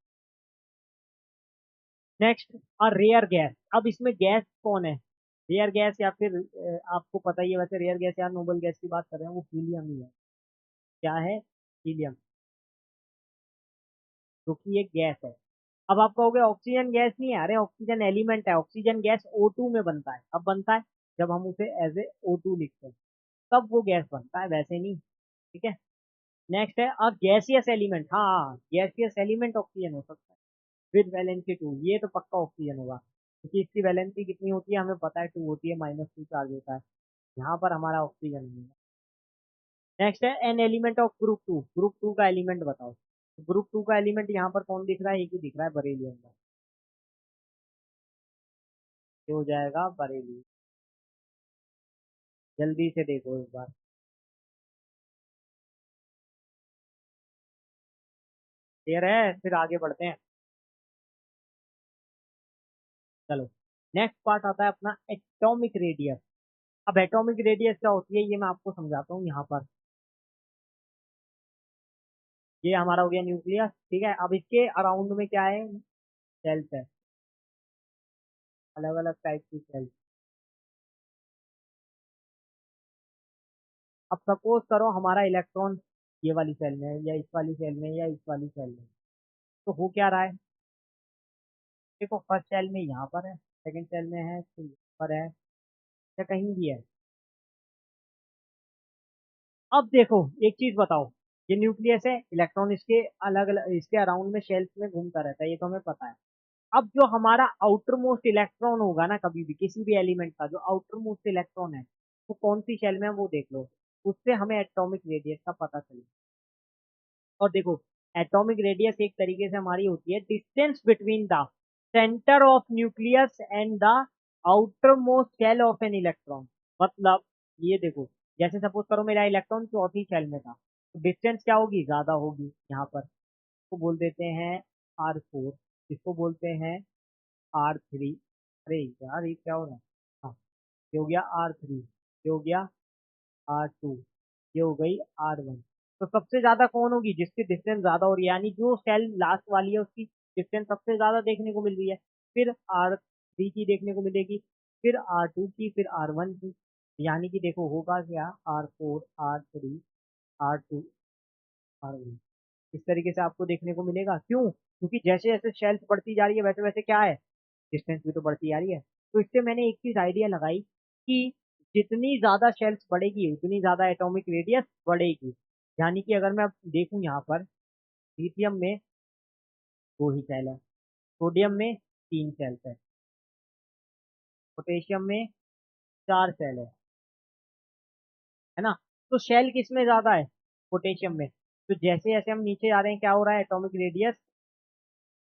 नेक्स्ट, और रेयर गैस। अब इसमें गैस कौन है, रेयर गैस या फिर आपको पता ही है वैसे, रेयर गैस या नोबल गैस की बात कर रहे हैं, वो हीलियम ही है। क्या है, हीलियम, जो कि एक गैस है। अब आप कहोगे ऑक्सीजन गैस नहीं है, अरे ऑक्सीजन एलिमेंट है, ऑक्सीजन गैस O2 में बनता है। अब बनता है जब हम उसे एज ए O2 लिखते हैं, तब वो गैस बनता है, वैसे नहीं। ठीक है, नेक्स्ट है अ गैसियस एलिमेंट। हाँ, गैसियस एलिमेंट ऑक्सीजन हो सकता है विद वैलेंसी 2, ये तो पक्का ऑक्सीजन होगा, क्योंकि इसकी वैलेंसी कितनी होती है हमें पता है, 2 होती है, -2 चार्ज होता है, यहाँ पर हमारा ऑक्सीजन नहीं है। नेक्स्ट है an element of group 2, group 2 का एलिमेंट बताओ। ग्रुप 2 का एलिमेंट यहाँ पर कौन दिख रहा है, एक ही दिख रहा है, बरेलियम का, ये हो जाएगा बरेली। जल्दी से देखो एक बार, क्लियर है, फिर आगे बढ़ते हैं। चलो, नेक्स्ट पार्ट आता है अपना एटॉमिक रेडियस। अब एटॉमिक रेडियस क्या होती है ये मैं आपको समझाता हूँ यहाँ पर। ये हमारा हो गया न्यूक्लियस, ठीक है। अब इसके अराउंड में क्या है, सेल्स है, अलग अलग टाइप की सेल्स। अब सपोज करो हमारा इलेक्ट्रॉन ये वाली सेल में है, या इस वाली सेल में, या इस वाली सेल में, तो हो क्या रहा है, देखो फर्स्ट सेल में यहाँ पर है, सेकंड सेल में है, तो यहाँ पर है, या कहीं भी है। अब देखो एक चीज बताओ, ये न्यूक्लियस है, इलेक्ट्रॉन इसके अलग अलग, इसके अराउंड में शेल्स में घूमता रहता है, ये तो हमें पता है। अब जो हमारा आउटर मोस्ट इलेक्ट्रॉन होगा ना, कभी भी किसी भी एलिमेंट का जो आउटर मोस्ट इलेक्ट्रॉन है, वो कौन सी शेल में है वो देख लो, उससे हमें एटॉमिक रेडियस का पता चले। और देखो, एटॉमिक रेडियस एक तरीके से हमारी होती है distance between the centre of nucleus and the outer most shell of an electron, मतलब ये देखो, जैसे सपोज करो मेरा इलेक्ट्रॉन चौथी शेल में था, तो डिस्टेंस क्या होगी, ज्यादा होगी। यहाँ पर इसको बोल देते हैं R4, इसको बोलते हैं R3। अरे यार ये क्या हो रहा है, हाँ, ये हो गया R3, ये हो गया R2, ये हो गई R1। तो सबसे ज्यादा कौन होगी, जिसकी डिस्टेंस ज्यादा हो रही है, यानी जो सेल लास्ट वाली है उसकी डिस्टेंस सबसे ज्यादा देखने को मिल रही है। फिर R3 की देखने को मिलेगी, फिर R2 की, फिर R1 की। यानी कि देखो होगा क्या, R4, R3, R2, R1, इस तरीके से आपको देखने को मिलेगा। क्यों? क्योंकि जैसे जैसे शेल्स बढ़ती जा रही है वैसे वैसे क्या है, डिस्टेंस भी तो बढ़ती जा रही है। तो इससे मैंने एक चीज आइडिया लगाई कि जितनी ज्यादा शेल्स बढ़ेगी उतनी ज्यादा एटॉमिक रेडियस बढ़ेगी। यानी कि अगर मैं अब देखूं यहाँ पर, लिथियम में 2 ही सेल है, सोडियम में 3 सेल्स है, पोटेशियम में 4 सेल है ना। तो शेल किस में ज्यादा है, पोटेशियम में। तो जैसे जैसे हम नीचे आ रहे हैं क्या हो रहा है, एटॉमिक रेडियस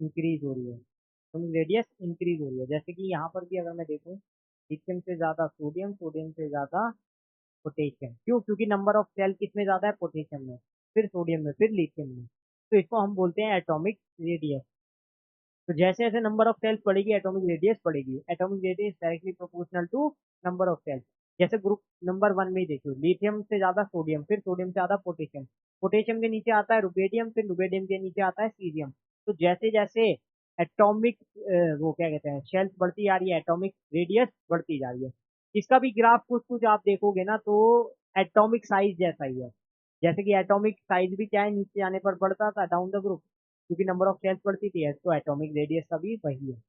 इंक्रीज हो रही है, एटॉमिक रेडियस इंक्रीज हो रही है। जैसे कि यहाँ पर भी अगर मैं देखूं, लिथियम से ज्यादा सोडियम, सोडियम से ज्यादा पोटेशियम। क्यों? क्योंकि नंबर ऑफ सेल किसमें ज्यादा है, पोटेशियम में, फिर सोडियम में, फिर लिथियम में। तो इसको हम बोलते हैं एटॉमिक रेडियस। तो जैसे जैसे नंबर ऑफ सेल्स बढ़ेगी एटॉमिक रेडियस बढ़ेगी। Atomic radius directly proportional to number of shells. जैसे ग्रुप नंबर 1 में ही देखियो, लिथियम से ज्यादा सोडियम, फिर सोडियम से ज्यादा पोटेशियम, पोटेशियम के नीचे आता है रुबेडियम, फिर रुबेडियम के नीचे आता है सीरियम। तो जैसे जैसे एटॉमिक वो क्या कहते हैं, शेल्स बढ़ती जा रही है, एटॉमिक रेडियस बढ़ती जा रही है। इसका भी ग्राफ कुछ कुछ आप देखोगे ना तो एटॉमिक साइज जैसा ही है। जैसे कि एटॉमिक साइज भी क्या है, नीचे आने पर बढ़ता था डाउन द ग्रुप, क्योंकि नंबर ऑफ शेल्स बढ़ती थी, तो एटॉमिक रेडियस का भी वही है।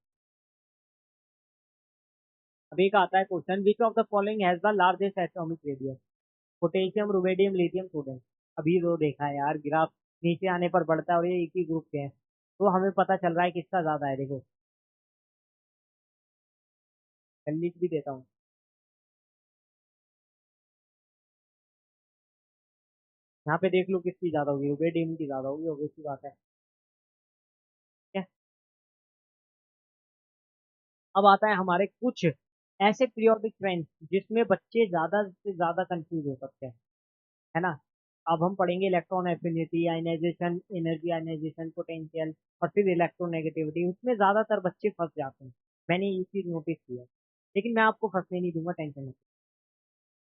अब एक आता है question, which of the following has the largest atomic radius, potassium, rubidium, lithium, sodium. अभी तो देखा है यार ग्राफ, नीचे आने पर बढ़ता है और ये एक ही ग्रुप के हैं, तो हमें पता चल रहा है किसका ज्यादा है। देखो मैं लिख भी देता हूँ, यहाँ पे देख लो किसकी ज्यादा होगी, रुबेडियम की ज्यादा होगी, obvious सी बात है। ठीक है। अब आता है हमारे कुछ ऐसे पीरियोडिक ट्रेंड्स जिसमें बच्चे ज्यादा से ज्यादा कंफ्यूज हो सकते हैं, है ना। अब हम पढ़ेंगे electron affinity, ionisation energy, ionisation potential, और फिर इलेक्ट्रोनेगेटिविटी। उसमें ज्यादातर बच्चे फंस जाते हैं, मैंने ये चीज नोटिस किया है। लेकिन मैं आपको फंसने नहीं दूंगा, टेंशन नहीं।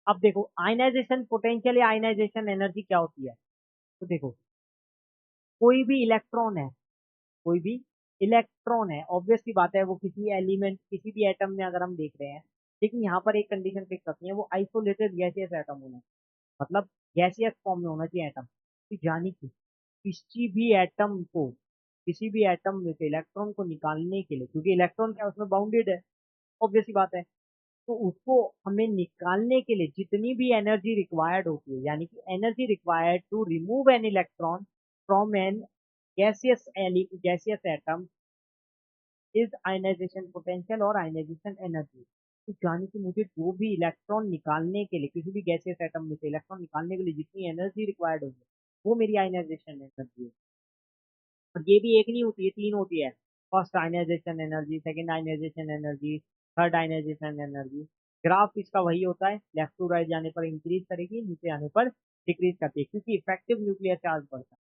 अब देखो आयनाइजेशन पोटेंशियल या आयनाइजेशन एनर्जी क्या होती है। तो देखो कोई भी इलेक्ट्रॉन है, कोई भी इलेक्ट्रॉन है, ऑब्वियस सी बात है वो किसी एलिमेंट, किसी भी एटम में अगर हम देख रहे हैं, लेकिन यहाँ पर एक कंडीशन फिक्स करती है, वो आइसोलेटेड गैसियस एटम होना, मतलब गैसियस फॉर्म में होना चाहिए एटम। तो यानी कि किसी भी एटम को, किसी भी एटम में से इलेक्ट्रॉन को निकालने के लिए, क्योंकि इलेक्ट्रॉन क्या है, उसमें बाउंडेड है, ऑब्वियस सी बात है, तो उसको हमें निकालने के लिए जितनी भी एनर्जी रिक्वायर्ड होती है, यानी कि energy required to remove an electron from an gaseous atom is ionisation potential और आयनाइजेशन एनर्जी। तो यानी कि मुझे जो भी इलेक्ट्रॉन निकालने के लिए, किसी भी गैसियस एटम में से इलेक्ट्रॉन निकालने के लिए जितनी एनर्जी रिक्वायर्ड होगी, वो मेरी आयनाइजेशन एनर्जी है। और ये भी एक नहीं होती है, 3 होती है। First ionisation energy, second ionisation energy, third ionisation energy. Graph इसका वही होता है, लेफ्ट टू राइट जाने पर इंक्रीज करेगी, नीचे आने पर डिक्रीज करती है, क्योंकि इफेक्टिव न्यूक्लियर चार्ज बढ़ता है।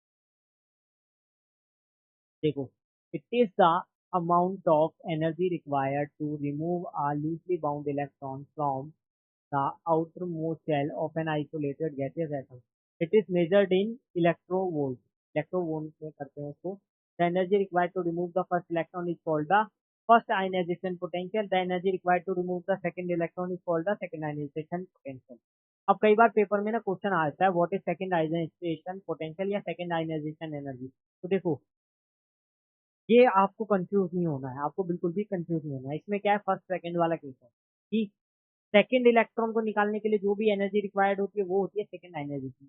देखो, it is the amount of energy required to remove a loosely bound electron from the outermost shell of an isolated gaseous atom. It is measured in electrovolts. Electrovolts में करते हैं इसको। The energy required to remove the first electron is called the first ionization potential. The energy required to remove the second electron is called the second ionization potential. अब कई बार paper में ना question आता है, what is second ionisation potential या second ionisation energy. तो देखो ये आपको कंफ्यूज नहीं होना है, आपको बिल्कुल भी कंफ्यूज नहीं होना है। इसमें क्या है, फर्स्ट सेकंड वाला केस है कि सेकंड इलेक्ट्रॉन को निकालने के लिए जो भी एनर्जी रिक्वायर्ड होती है वो होती है सेकंड आयनाइजेशन।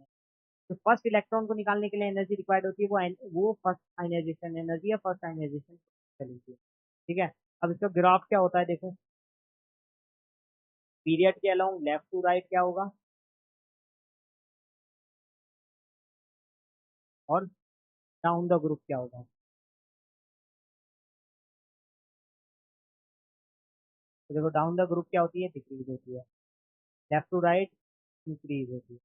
तो फर्स्ट इलेक्ट्रॉन को निकालने के लिए एनर्जी रिक्वायर्ड होती है वो फर्स्ट आयनाइजेशन एनर्जी या फर्स्ट आयनाइजेशन होती है। ठीक है। अब इसका ग्राफ क्या होता है, देखो पीरियड के अलोंग लेफ्ट टू राइट क्या होगा, और डाउन द ग्रुप क्या होगा। तो देखो डाउन द ग्रुप क्या होती है, डिक्रीज होती है। लेफ्ट टू राइट इंक्रीज होती है,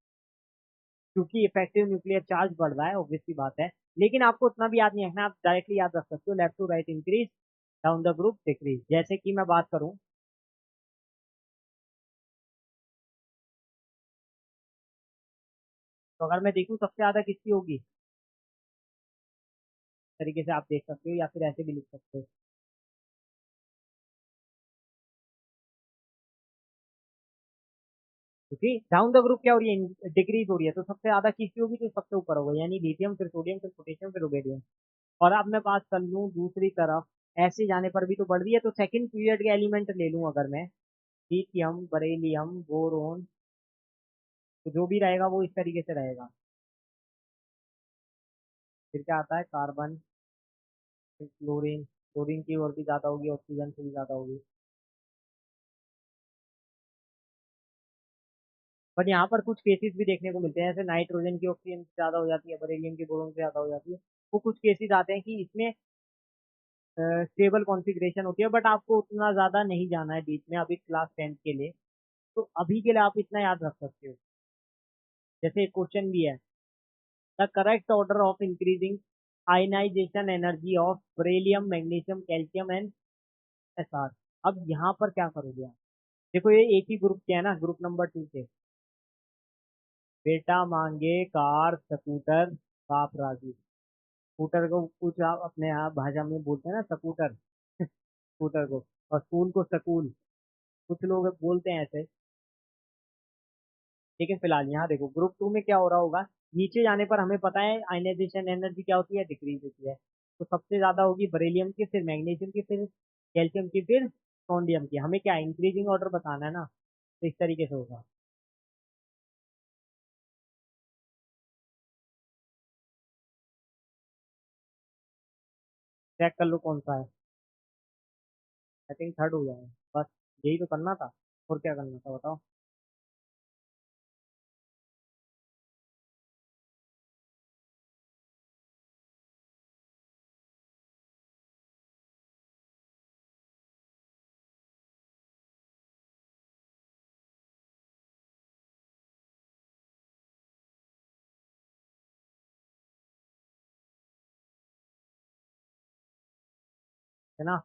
क्योंकि इफेक्टिव न्यूक्लियर चार्ज बढ़ रहा है, ऑब्वियस सी बात है। लेकिन आपको उतना भी याद नहीं रखना, आप डायरेक्टली याद रख सकते हो left to right increase, down the group decrease. जैसे कि मैं बात करूं, तो अगर मैं देखूं सबसे ज्यादा किसकी होगी, इस तरीके से आप देख सकते हो, या फिर ऐसे भी लिख सकते हो, क्योंकि डाउन द ग्रुप क्या हो रही है, डिक्रीज हो रही है, तो सबसे ज्यादा किसकी होगी, तो सबसे ऊपर होगा, यानी लिथियम, फिर सोडियम, फिर पोटेशियम, फिर रुबेडियम। और अब मैं बात कर लूं दूसरी तरफ, ऐसे जाने पर भी तो बढ़ रही है, तो सेकंड पीरियड के एलिमेंट ले लूं अगर मैं, लिथियम, बरेलियम, बोरोन, तो जो भी रहेगा वो इस तरीके से रहेगा। फिर क्या आता है, कार्बन, फिर क्लोरीन, क्लोरीन की और भी ज्यादा होगी, ऑक्सीजन से भी ज्यादा होगी। बट यहाँ पर कुछ केसेस भी देखने को मिलते हैं, जैसे नाइट्रोजन की ऑक्सीजन से ज्यादा हो जाती है, बरेलियम की बोरोन से ज्यादा हो जाती है। वो कुछ केसेस आते हैं कि इसमें स्टेबल कॉन्फ़िगरेशन होती है, बट आपको उतना ज्यादा नहीं जाना है डीप में अभी क्लास 10 के लिए। तो अभी के लिए आप इतना याद रख सकते हो। जैसे एक क्वेश्चन भी है, the correct order of increasing ionisation energy of beryllium, magnesium, calcium and SR. अब यहाँ पर क्या करोगे आप, देखो ये एक ही ग्रुप के है ना, ग्रुप नंबर 2 के। बेटा मांगे कार स्कूटर, बाप राजी। स्कूटर को कुछ आप अपने यहाँ भाषा में बोलते हैं ना, स्कूटर। स्कूटर को, और स्कूल को स्कूल, कुछ लोग बोलते हैं ऐसे। लेकिन फिलहाल यहाँ देखो ग्रुप 2 में क्या हो रहा होगा, नीचे जाने पर हमें पता है आयनाइजेशन एनर्जी क्या होती है, डिक्रीज होती है। तो सबसे ज्यादा होगी बरेलियम की, फिर मैग्नीशियम की, फिर कैल्शियम की, फिर सोडियम की। हमें क्या इंक्रीजिंग ऑर्डर बताना है ना, तो इस तरीके से होगा। चेक कर लो कौन सा है। आई थिंक थर्ड हो जाएगा। बस यही तो करना था, और क्या करना था बताओ। है ना,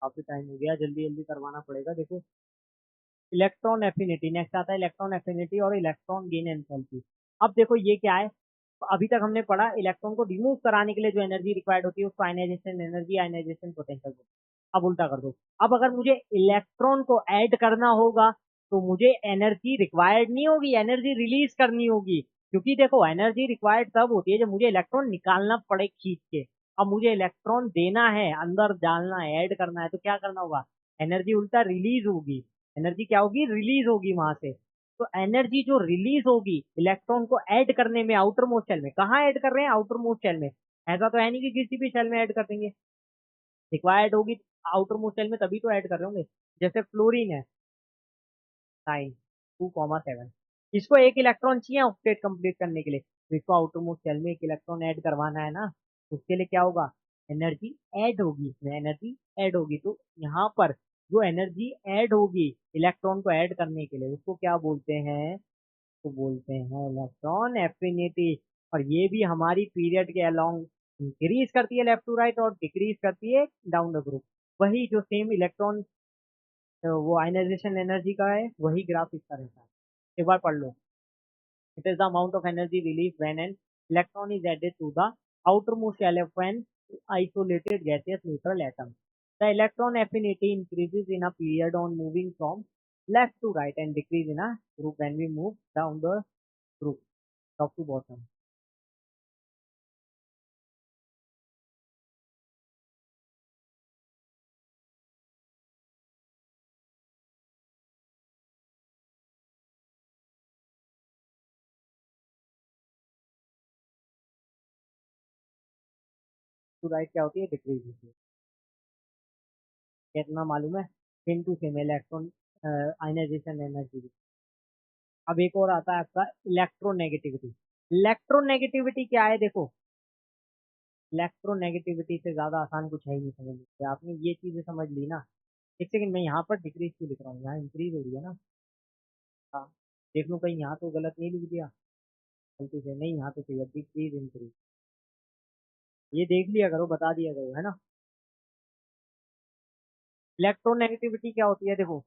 काफी टाइम हो गया, जल्दी जल्दी करवाना पड़ेगा। देखो इलेक्ट्रॉन एफिनिटी, नेक्स्ट आता है इलेक्ट्रॉन एफिनिटी और इलेक्ट्रॉन गेन एंथैल्पी। अब देखो ये क्या है, अभी तक हमने पढ़ा इलेक्ट्रॉन को रिमूव कराने के लिए जो एनर्जी रिक्वायर्ड होती है उसको आयनाइजेशन एनर्जी, आयनाइजेशन पोटेंशियल। अब उल्टा कर दो, अब अगर मुझे इलेक्ट्रॉन को ऐड करना होगा तो मुझे एनर्जी रिक्वायर्ड नहीं होगी, एनर्जी रिलीज करनी होगी। क्योंकि देखो एनर्जी रिक्वायर्ड तब होती है जब मुझे इलेक्ट्रॉन निकालना पड़े खींच के। अब मुझे इलेक्ट्रॉन देना है, अंदर डालना है, ऐड करना है, तो क्या करना होगा, एनर्जी उल्टा रिलीज होगी। एनर्जी क्या होगी, रिलीज होगी वहां से। तो एनर्जी जो रिलीज होगी इलेक्ट्रॉन को ऐड करने में आउटर मोस्ट शेल में, कहाँ ऐड कर रहे हैं, आउटर मोस्ट शेल में। ऐसा तो है नहीं कि किसी भी शेल में ऐड कर देंगे, रिक्वायर्ड होगी आउटर मोस्ट शेल में तभी तो ऐड कर रहे होंगे। जैसे फ्लोरीन है 9 2,7, इसको एक इलेक्ट्रॉन चाहिए ऑक्टेट कंप्लीट करने के लिए, तो इसको आउटर मोस्ट शेल में एक इलेक्ट्रॉन ऐड करवाना है ना। उसके लिए क्या होगा, एनर्जी ऐड होगी, इसमें एनर्जी ऐड होगी। तो यहाँ पर जो एनर्जी ऐड होगी इलेक्ट्रॉन को ऐड करने के लिए उसको क्या बोलते हैं, तो बोलते हैं इलेक्ट्रॉन एफिनिटी। और ये भी हमारी पीरियड के अलोंग इंक्रीज करती है लेफ्ट टू राइट, और डिक्रीज करती है डाउन द ग्रुप। वही जो सेम इलेक्ट्रॉन, वो आयनाइजेशन एनर्जी का है, वही ग्राफ इसका रहता है। एक बार पढ़ लो, it is the amount of energy release when an electron is added to the outermost shell of an isolated gaseous neutral atom. The electron affinity increases in a period on moving from left to right and decrease in a group when we move down the group top to bottom. To right क्या होती है, decrease होती है। कितना मालूम है, same to same electron ionisation energy. अब एक और आता है आपका इलेक्ट्रोनेगेटिविटी। इलेक्ट्रोनेगेटिविटी क्या है, देखो इलेक्ट्रोनेगेटिविटी से ज्यादा आसान कुछ है ही नहीं समझ लीजिए, आपने ये चीजें समझ ली ना, एक सेकंड, मैं यहाँ पर डिक्रीज क्यों लिख रहा हूँ, यहाँ इंक्रीज हो रही है ना। हाँ, देख लो कहीं यहाँ तो गलत नहीं लिख दिया गलती से, नहीं यहाँ तो चाहिए डिक्रीज इंक्रीज, ये देख लिया करो, बता दिया करो, है ना। इलेक्ट्रोनेगेटिविटी क्या होती है, देखो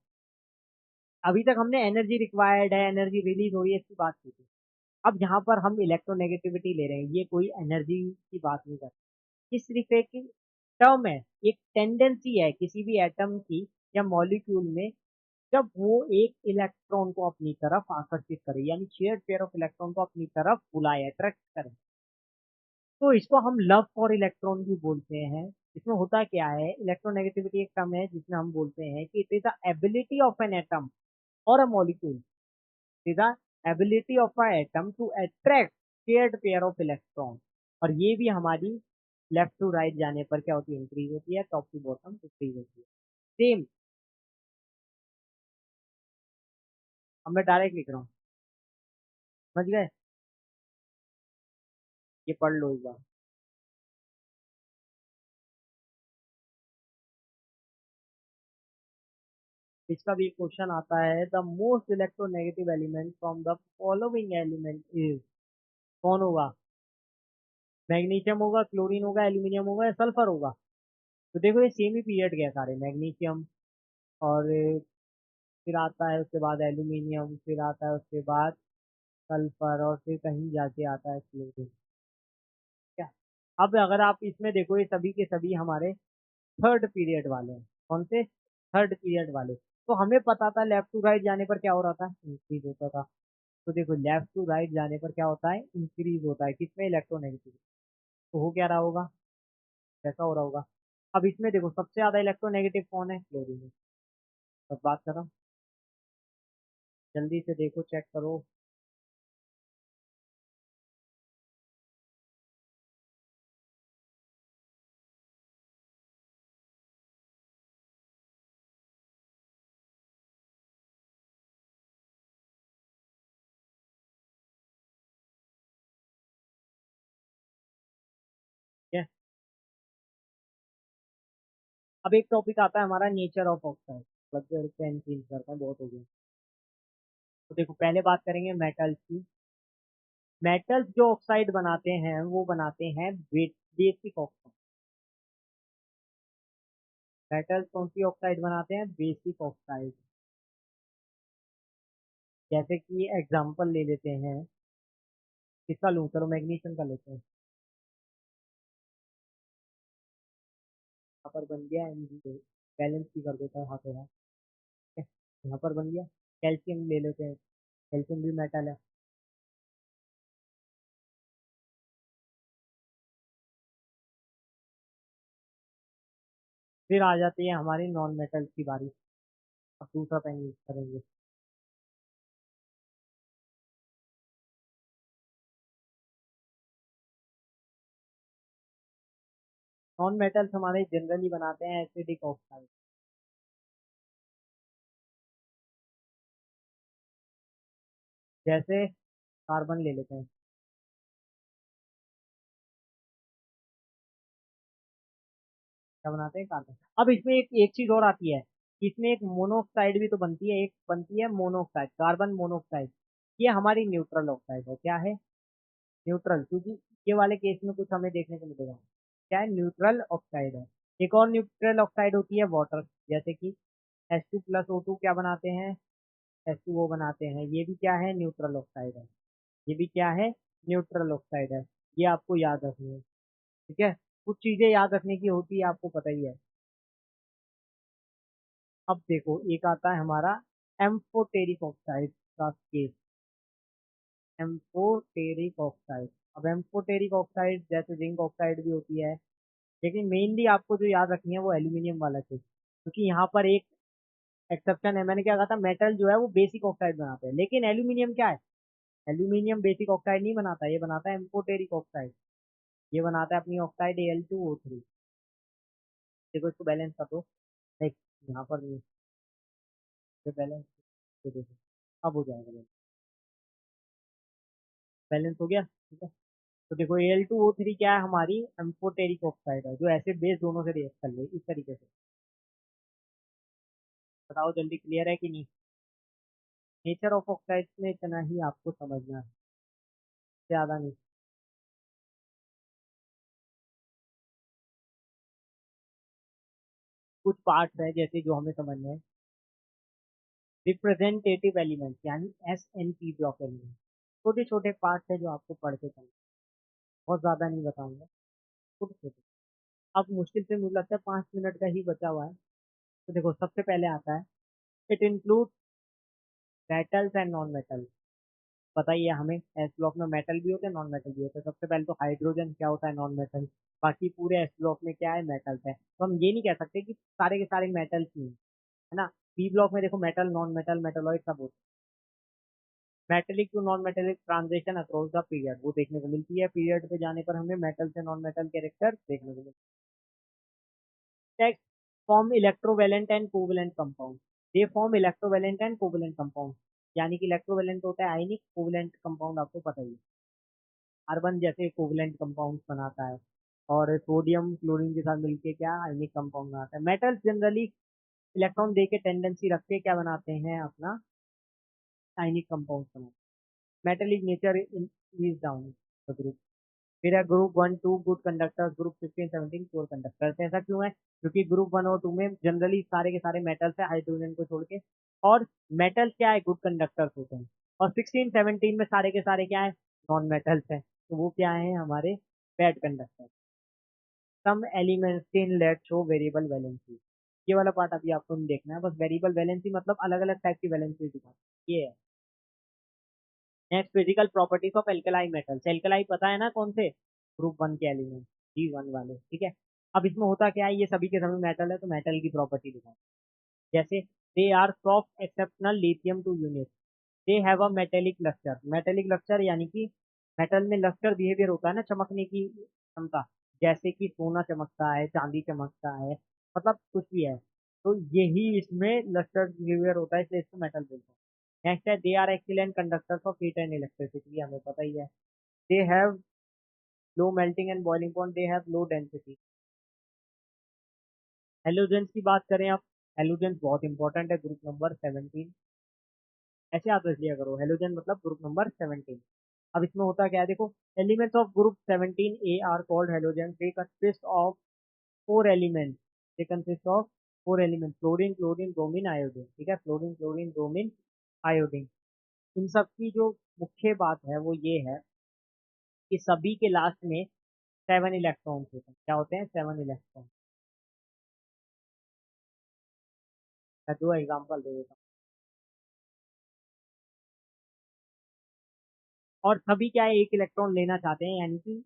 अभी तक हमने एनर्जी रिक्वायर्ड है, एनर्जी रिलीज हो रही है, इसकी बात की थी। अब यहाँ पर हम इलेक्ट्रोनेगेटिविटी ले रहे हैं, ये कोई एनर्जी की बात नहीं कर रहे, ये सिर्फ एक टर्म है, एक टेंडेंसी है किसी भी एटम की या मॉलिक्यूल में, जब वो एक इलेक्ट्रॉन को अपनी तरफ आकर्षित करे, यानी शेयर्ड पेयर ऑफ इलेक्ट्रॉन को अपनी तरफ बुलाए, अट्रैक्ट करे, तो इसको हम लव फॉर इलेक्ट्रॉन भी बोलते हैं। इसमें होता क्या है, इलेक्ट्रोनेगेटिविटी एक टर्म है जिसमें हम बोलते हैं कि it is the ability of an atom और a molecule, is the ability of a atom to attract shared pair of electron, और ये भी हमारी लेफ्ट टू राइट जाने पर क्या होती है, इंक्रीज होती है, टॉप टू बॉटम डिक्रीज होती है। सेम, अब मैं डायरेक्ट लिख रहा हूँ, समझ गए, ये पढ़ लो एक बार। इसका भी क्वेश्चन आता है, the most electronegative element from the following element is, कौन होगा, मैग्नीशियम होगा, क्लोरीन होगा, एल्यूमिनियम होगा या सल्फर होगा। तो देखो ये सेम ही पीरियड गया सारे, मैग्नीशियम और फिर आता है उसके बाद एल्यूमिनियम, फिर आता है उसके बाद सल्फर, और फिर कहीं जाके आता है क्लोरीन। क्या, अब अगर आप इसमें देखो ये सभी के सभी हमारे थर्ड पीरियड वाले हैं, कौन से, थर्ड पीरियड वाले। तो हमें पता था लेफ्ट टू राइट जाने पर क्या हो रहा था, इंक्रीज होता था। तो देखो लेफ्ट टू राइट जाने पर क्या होता है, इंक्रीज होता है, किसमें, इलेक्ट्रोनेगेटिव। तो हो क्या रहा होगा, कैसा हो रहा होगा। अब इसमें देखो सबसे ज्यादा इलेक्ट्रोनेगेटिव कौन है, क्लोरीन है। बस बात कर रहा हूँ, जल्दी से देखो, चेक करो। ठीक है, अब एक टॉपिक आता है हमारा नेचर ऑफ ऑक्साइड, मतलब पेन चेंज करता है, बहुत हो गया। तो देखो पहले बात करेंगे मेटल्स की। मेटल्स जो ऑक्साइड बनाते हैं वो बनाते हैं बेसिक ऑक्साइड। मेटल्स कौन सी ऑक्साइड बनाते हैं, बेसिक ऑक्साइड। जैसे कि एग्जांपल ले लेते हैं, किसका लूँ, चलो मैग्नीशियम का लेते हैं। यहाँ पर बन गया Mg, बैलेंस भी कर देता है हाथों हाथ, ठीक है? यहाँ पर बन गया। कैल्शियम ले लेते हैं, कैल्शियम भी मेटल है। फिर आ जाती है हमारी नॉन मेटल्स की बारी। अब दूसरा पेन यूज करेंगे। नॉन मेटल्स हमारे जनरली बनाते हैं एसिडिक ऑक्साइड। जैसे कार्बन ले लेते हैं, क्या बनाते हैं, कार्बन। अब इसमें एक एक चीज और आती है, कि इसमें एक मोनोऑक्साइड भी तो बनती है, एक बनती है मोनोऑक्साइड, कार्बन मोनोऑक्साइड। ये हमारी न्यूट्रल ऑक्साइड है, क्या है, न्यूट्रल, क्योंकि ये वाले केस में कुछ हमें देखने को मिलेगा, क्या है, न्यूट्रल ऑक्साइड है। एक और न्यूट्रल ऑक्साइड होती है वाटर, जैसे कि H2 + O2 क्या बनाते हैं, H2O बनाते हैं, ये भी क्या है, न्यूट्रल ऑक्साइड है। ये भी क्या है, न्यूट्रल ऑक्साइड है। ये आपको याद रखनी है, ठीक है। कुछ चीजें याद रखने की होती है, आपको पता ही है। अब देखो एक आता है हमारा एम्फोटेरिक ऑक्साइड का केस, एम्फोटेरिक ऑक्साइड। अब एम्फोटेरिक ऑक्साइड जैसे जिंक ऑक्साइड भी होती है, लेकिन मेनली आपको जो याद रखनी है वो एल्यूमिनियम वाला केस, क्योंकि यहाँ पर एक एक्सेप्शन है, मैंने क्या कहा था, मेटल जो है वो बेसिक ऑक्साइड बनाते हैं, लेकिन एल्यूमिनियम क्या है, एल्यूमिनियम बेसिक ऑक्साइड नहीं बनाता, ये बनाता है एम्फोटेरिक ऑक्साइड। ये बनाता है अपनी ऑक्साइड Al2O3। देखो इसको बैलेंस कर दो, देख यहाँ पर नहीं, ये बैलेंस, ये देखो अब हो जाएगा बैलेंस, बैलेंस हो गया, ठीक है। तो देखो Al2O3 क्या है, हमारी एम्फोटेरिक ऑक्साइड है, जो एसिड बेस दोनों से रिएक्ट कर ले इस तरीके से। बताओ जल्दी, क्लियर है कि नहीं? नेचर ऑफ ऑक्साइड्स में इतना ही आपको समझना है, ज्यादा नहीं। कुछ पार्ट्स है जैसे जो हमें समझने हैं। रिप्रेजेंटेटिव एलिमेंट्स यानी SNP ब्लॉक एलिमेंट, छोटे छोटे पार्ट्स है जो आपको पढ़ के चलना, बहुत ज्यादा नहीं बताऊंगा, छोटे छोटे। अब मुश्किल से मुझे लगता है 5 मिनट का ही बचा हुआ है। तो देखो सबसे पहले आता है, it include metals and non metal. बताइए हमें, एस ब्लॉक में मेटल भी होते हैं नॉन मेटल भी होते हैं। सबसे पहले तो हाइड्रोजन क्या होता है, नॉन मेटल। बाकी पूरे एस ब्लॉक में क्या है, मेटल्स है। तो हम ये नहीं कह सकते कि सारे के सारे मेटल्स ही हैं, है ना। पी ब्लॉक में देखो मेटल, नॉन मेटल, मेटलॉइड सब होते हैं। Metallic to non metallic transition across the period वो देखने को मिलती है। पीरियड पे जाने पर हमें मेटल से नॉन मेटल कैरेक्टर देखने को मिलते हैं। Next, form electrovalent and covalent compound. They form electrovalent and covalent compound, यानी कि इलेक्ट्रोवेलेंट होता है आयनिक, कोवेलेंट कंपाउंड आपको पता ही है, कार्बन जैसे कोवलेंट कंपाउंड बनाता है। और सोडियम क्लोरीन के साथ मिलके क्या आयनिक कंपाउंड बनाता है। मेटल्स जनरली इलेक्ट्रॉन दे के टेंडेंसी रख के क्या बनाते हैं, अपना आयनिक कंपाउंड बनाते हैं। Metallic nature is down the group. फिर है ग्रुप 1 2 गुड कंडक्टर्स, ग्रुप 15 17 पोर कंडक्टर्स। ऐसा क्यों है? क्योंकि ग्रुप 1 और 2 में जनरली सारे के सारे मेटल्स है, हाइड्रोजन को छोड़ के। और मेटल्स क्या है, गुड कंडक्टर्स होते हैं। और 16 17 में सारे के सारे क्या है, नॉन मेटल्स है, तो वो क्या है, हमारे bad conductor. Some elements in let show variable valency. ये वाला पार्ट अभी आपको नहीं देखना है, बस वेरिएबल वैलेंसी मतलब अलग अलग टाइप की वैलेंसी दिखा, ये है। Next, physical properties of alkali metals. Alkali पता है ना कौन से, ग्रुप 1 के एलिमेंट, G1 वाले, ठीक है। अब इसमें होता क्या है, ये सभी के सभी मेटल है, तो मेटल की प्रॉपर्टी दिखाओ। जैसे they are soft exceptional lithium to unit, they have a metallic lustre. Metallic lustre यानी कि मेटल में लस्टर बिहेवियर होता है ना, चमकने की क्षमता, जैसे कि सोना चमकता है, चांदी चमकता है, मतलब कुछ भी है। तो यही इसमें लस्टर बिहेवियर होता है, इसलिए इसको मेटल बोलते हैं। नेक्स्ट है, they are excellent conductors of heat and electricity, हमें पता ही है। They have low melting and boiling point, they have low density. Halogens की बात करें आप, हेलोजेंस बहुत इंपॉर्टेंट है, ग्रुप नंबर 17। ऐसे आप रख लिया करो, हेलोजन मतलब ग्रुप नंबर 17। अब इसमें होता क्या है देखो, elements of group 17A are called halogen. They consist of 4 elements, they consist of 4 elements, fluorine chlorine bromine iodine, ठीक है, फ्लोरीन क्लोरीन ब्रोमीन आयोडीन। इन सब की जो मुख्य बात है वो ये है कि सभी के लास्ट में 7 इलेक्ट्रॉन्स होते हैं। क्या होते हैं, 7 इलेक्ट्रॉन। मैं 2 एग्जाम्पल दे देता हूँ। और सभी क्या है, एक इलेक्ट्रॉन लेना चाहते हैं, यानी कि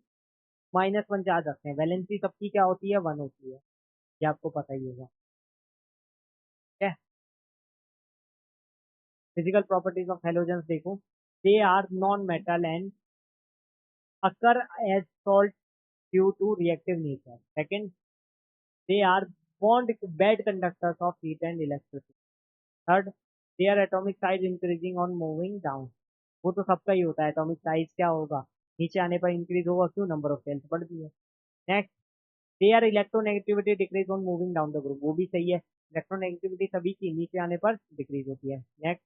-1 चार्ज रखते हैं। वैलेंसी सबकी क्या होती है, 1 होती है, ये आपको पता ही होगा। ठीक है। फिजिकल प्रॉपर्टीज ऑफ हेलोजेंस देखो, they are non metal and occur as salt due to reactive nature. Second, they are bond bad conductors of heat and electricity. Third, they are atomic size increasing on moving down. वो तो सबका ही होता है, atomic size क्या होगा, नीचे आने पर इंक्रीज होगा, क्यों, नंबर ऑफ सेल्स बढ़ती है। Next, they are electronegativity decrease on moving down the group, वो भी सही है। इलेक्ट्रोनेगेटिविटी सभी की नीचे आने पर डिक्रीज होती है। Next,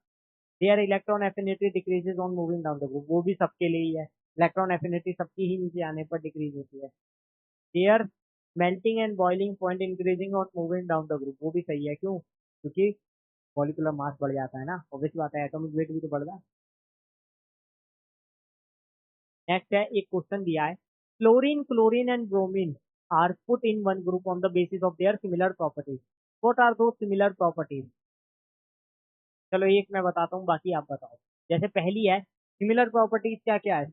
there electron affinity decreases on moving down the group, वो भी सबके लिए ही है। इलेक्ट्रॉन एफिनिटी सबकी ही नीचे आने पर डिक्रीज होती है। Their melting and boiling point increasing on moving down the group, वो भी सही है, क्यों, क्योंकि मॉलिक्यूलर मास बढ़ जाता है ना, ऑब्वियस बात है, एटॉमिक वेट भी तो बढ़ रहा है। नेक्स्ट है, एक क्वेश्चन दिया है, chlorine chlorine and bromine are put in one group on the basis of their similar properties. What are दो सिमिलर प्रॉपर्टीज? चलो एक मैं बताता हूँ, बाकी आप बताओ। जैसे पहली है, सिमिलर प्रॉपर्टीज क्या क्या है।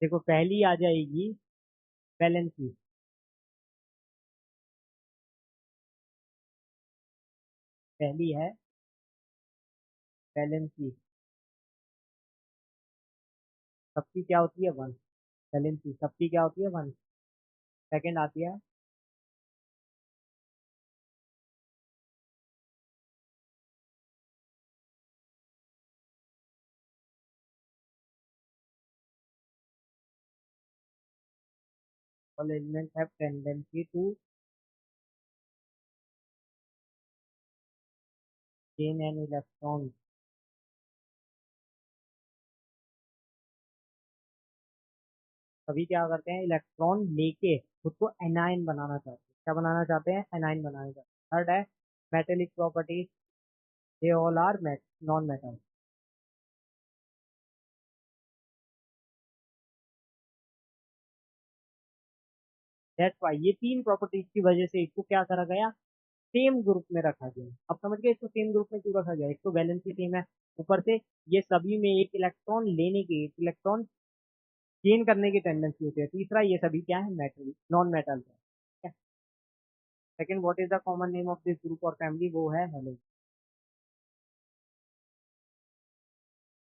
देखो पहली आ जाएगी वैलेंसी, पहली है वैलेंसी, सबकी क्या होती है, 1। वैलेंसी सबकी क्या होती है, 1। सेकंड आती है all elements have tendency to gain an electron. सभी क्या करते हैं, इलेक्ट्रॉन लेके खुद को एनायन बनाना चाहते हैं। क्या बनाना चाहते हैं, एनायन बनाना चाहते हैं। थर्ड है metallic properties, they all are non metal. That's why ये तीन प्रॉपर्टीज की वजह से इसको क्या करा गया, सेम ग्रुप में रखा गया। अब समझ गए इसको सेम ग्रुप में क्यों रखा गया, एक तो वैलेंसी सेम है, ऊपर से ये सभी में एक इलेक्ट्रॉन लेने की, एक इलेक्ट्रॉन गेन करने की टेंडेंसी होती है। तीसरा ये सभी क्या है, मेटल, नॉन मेटल है। Second, what is the common name of this group और फैमिली, वो है हेलो।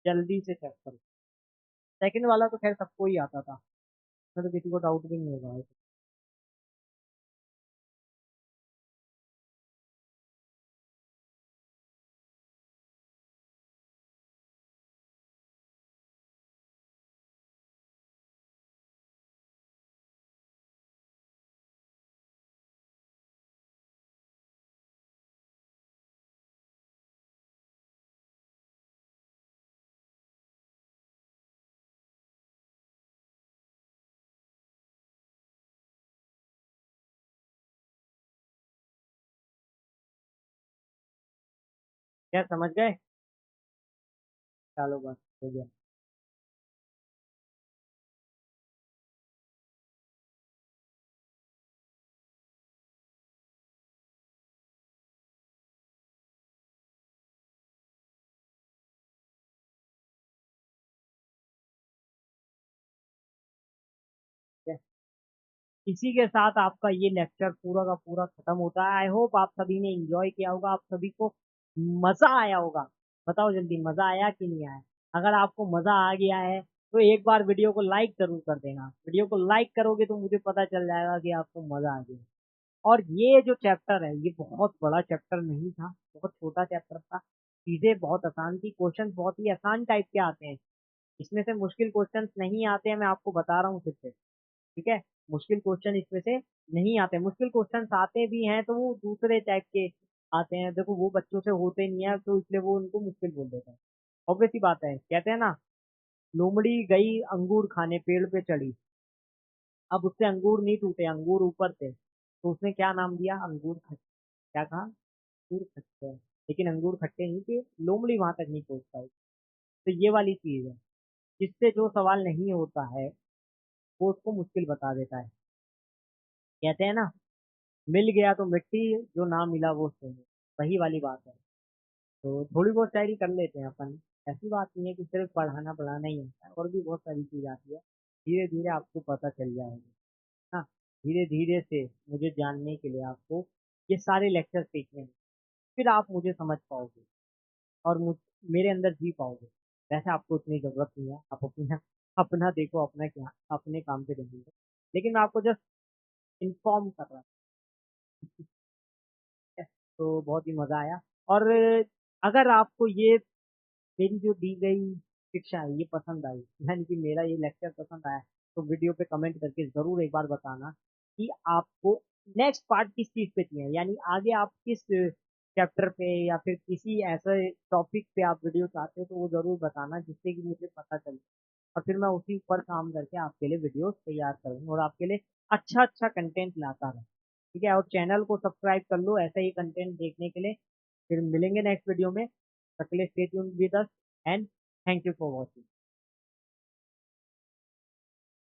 जल्दी से चेक करो, सेकंड वाला तो खैर सबको ही आता था, मैं तो किसी को डाउट भी नहीं होगा। क्या समझ गए, चलो बस हो गया। इसी के साथ आपका ये लेक्चर पूरा का पूरा खत्म होता है। आई होप आप सभी ने एंजॉय किया होगा, आप सभी को मजा आया होगा। बताओ जल्दी, मजा आया कि नहीं आया। अगर आपको मजा आ गया है तो एक बार वीडियो को लाइक जरूर कर देना। वीडियो को लाइक करोगे तो मुझे पता चल जाएगा कि आपको मजा आ गया। और ये जो चैप्टर है ये बहुत बड़ा चैप्टर नहीं था, बहुत छोटा चैप्टर था। चीजें बहुत आसान थी, क्वेश्चन बहुत ही आसान टाइप के आते हैं, इसमें से मुश्किल क्वेश्चंस नहीं आते हैं, मैं आपको बता रहा हूँ फिर से। ठीक है, मुश्किल क्वेश्चन इसमें से नहीं आते। मुश्किल क्वेश्चन आते भी हैं तो वो दूसरे टाइप के आते हैं, देखो वो बच्चों से होते नहीं है तो इसलिए वो उनको मुश्किल बोल देते हैं। ऑब्वियस ही बात है, कहते हैं ना, लोमड़ी गई अंगूर खाने पेड़ पे चढ़ी, अब उससे अंगूर नहीं टूटे, अंगूर ऊपर थे, तो उसने क्या नाम दिया, अंगूर खट्टे। क्या कहा, अंगूर खट्टे हैं। लेकिन अंगूर खट्टे नहीं थे, लोमड़ी वहां तक नहीं पहुंच पाई। तो ये वाली चीज है, जिससे जो सवाल नहीं होता है वो उसको मुश्किल बता देता है। कहते हैं ना, मिल गया तो मिट्टी, जो ना मिला वो सोने, वही वाली बात है। तो थोड़ी बहुत शायरी कर लेते हैं अपन, ऐसी बात नहीं है कि सिर्फ पढ़ाना पढ़ाना ही होता है, और भी बहुत सारी चीज आती है। धीरे धीरे आपको पता चल जाएगा। हाँ, धीरे धीरे से मुझे जानने के लिए आपको ये सारे लेक्चर सीखने हैं, फिर आप मुझे समझ पाओगे और मेरे अंदर जी पाओगे। वैसे आपको इतनी जरूरत नहीं है, आप अपना अपना देखो, अपना क्या, अपने काम पे देखिए। लेकिन मैं आपको जस्ट इन्फॉर्म कर रहा हूँ। तो बहुत ही मजा आया। और अगर आपको ये मेरी जो दी गई शिक्षा है ये पसंद आई, यानी कि मेरा ये लेक्चर पसंद आया, तो वीडियो पे कमेंट करके जरूर एक बार बताना कि आपको नेक्स्ट पार्ट किस चीज पे चाहिए, यानी आगे आप किस चैप्टर पे या फिर किसी ऐसे टॉपिक पे आप वीडियो चाहते हो, तो वो जरूर बताना, जिससे कि मुझे पता चले और फिर मैं उसी पर काम करके आपके लिए वीडियोस तैयार करूँ और आपके लिए अच्छा अच्छा कंटेंट लाता रहूँ। ठीक है, और चैनल को सब्सक्राइब कर लो ऐसा ही कंटेंट देखने के लिए। फिर मिलेंगे नेक्स्ट वीडियो में, तब तक के लिए stay tuned with us and thank you for watching.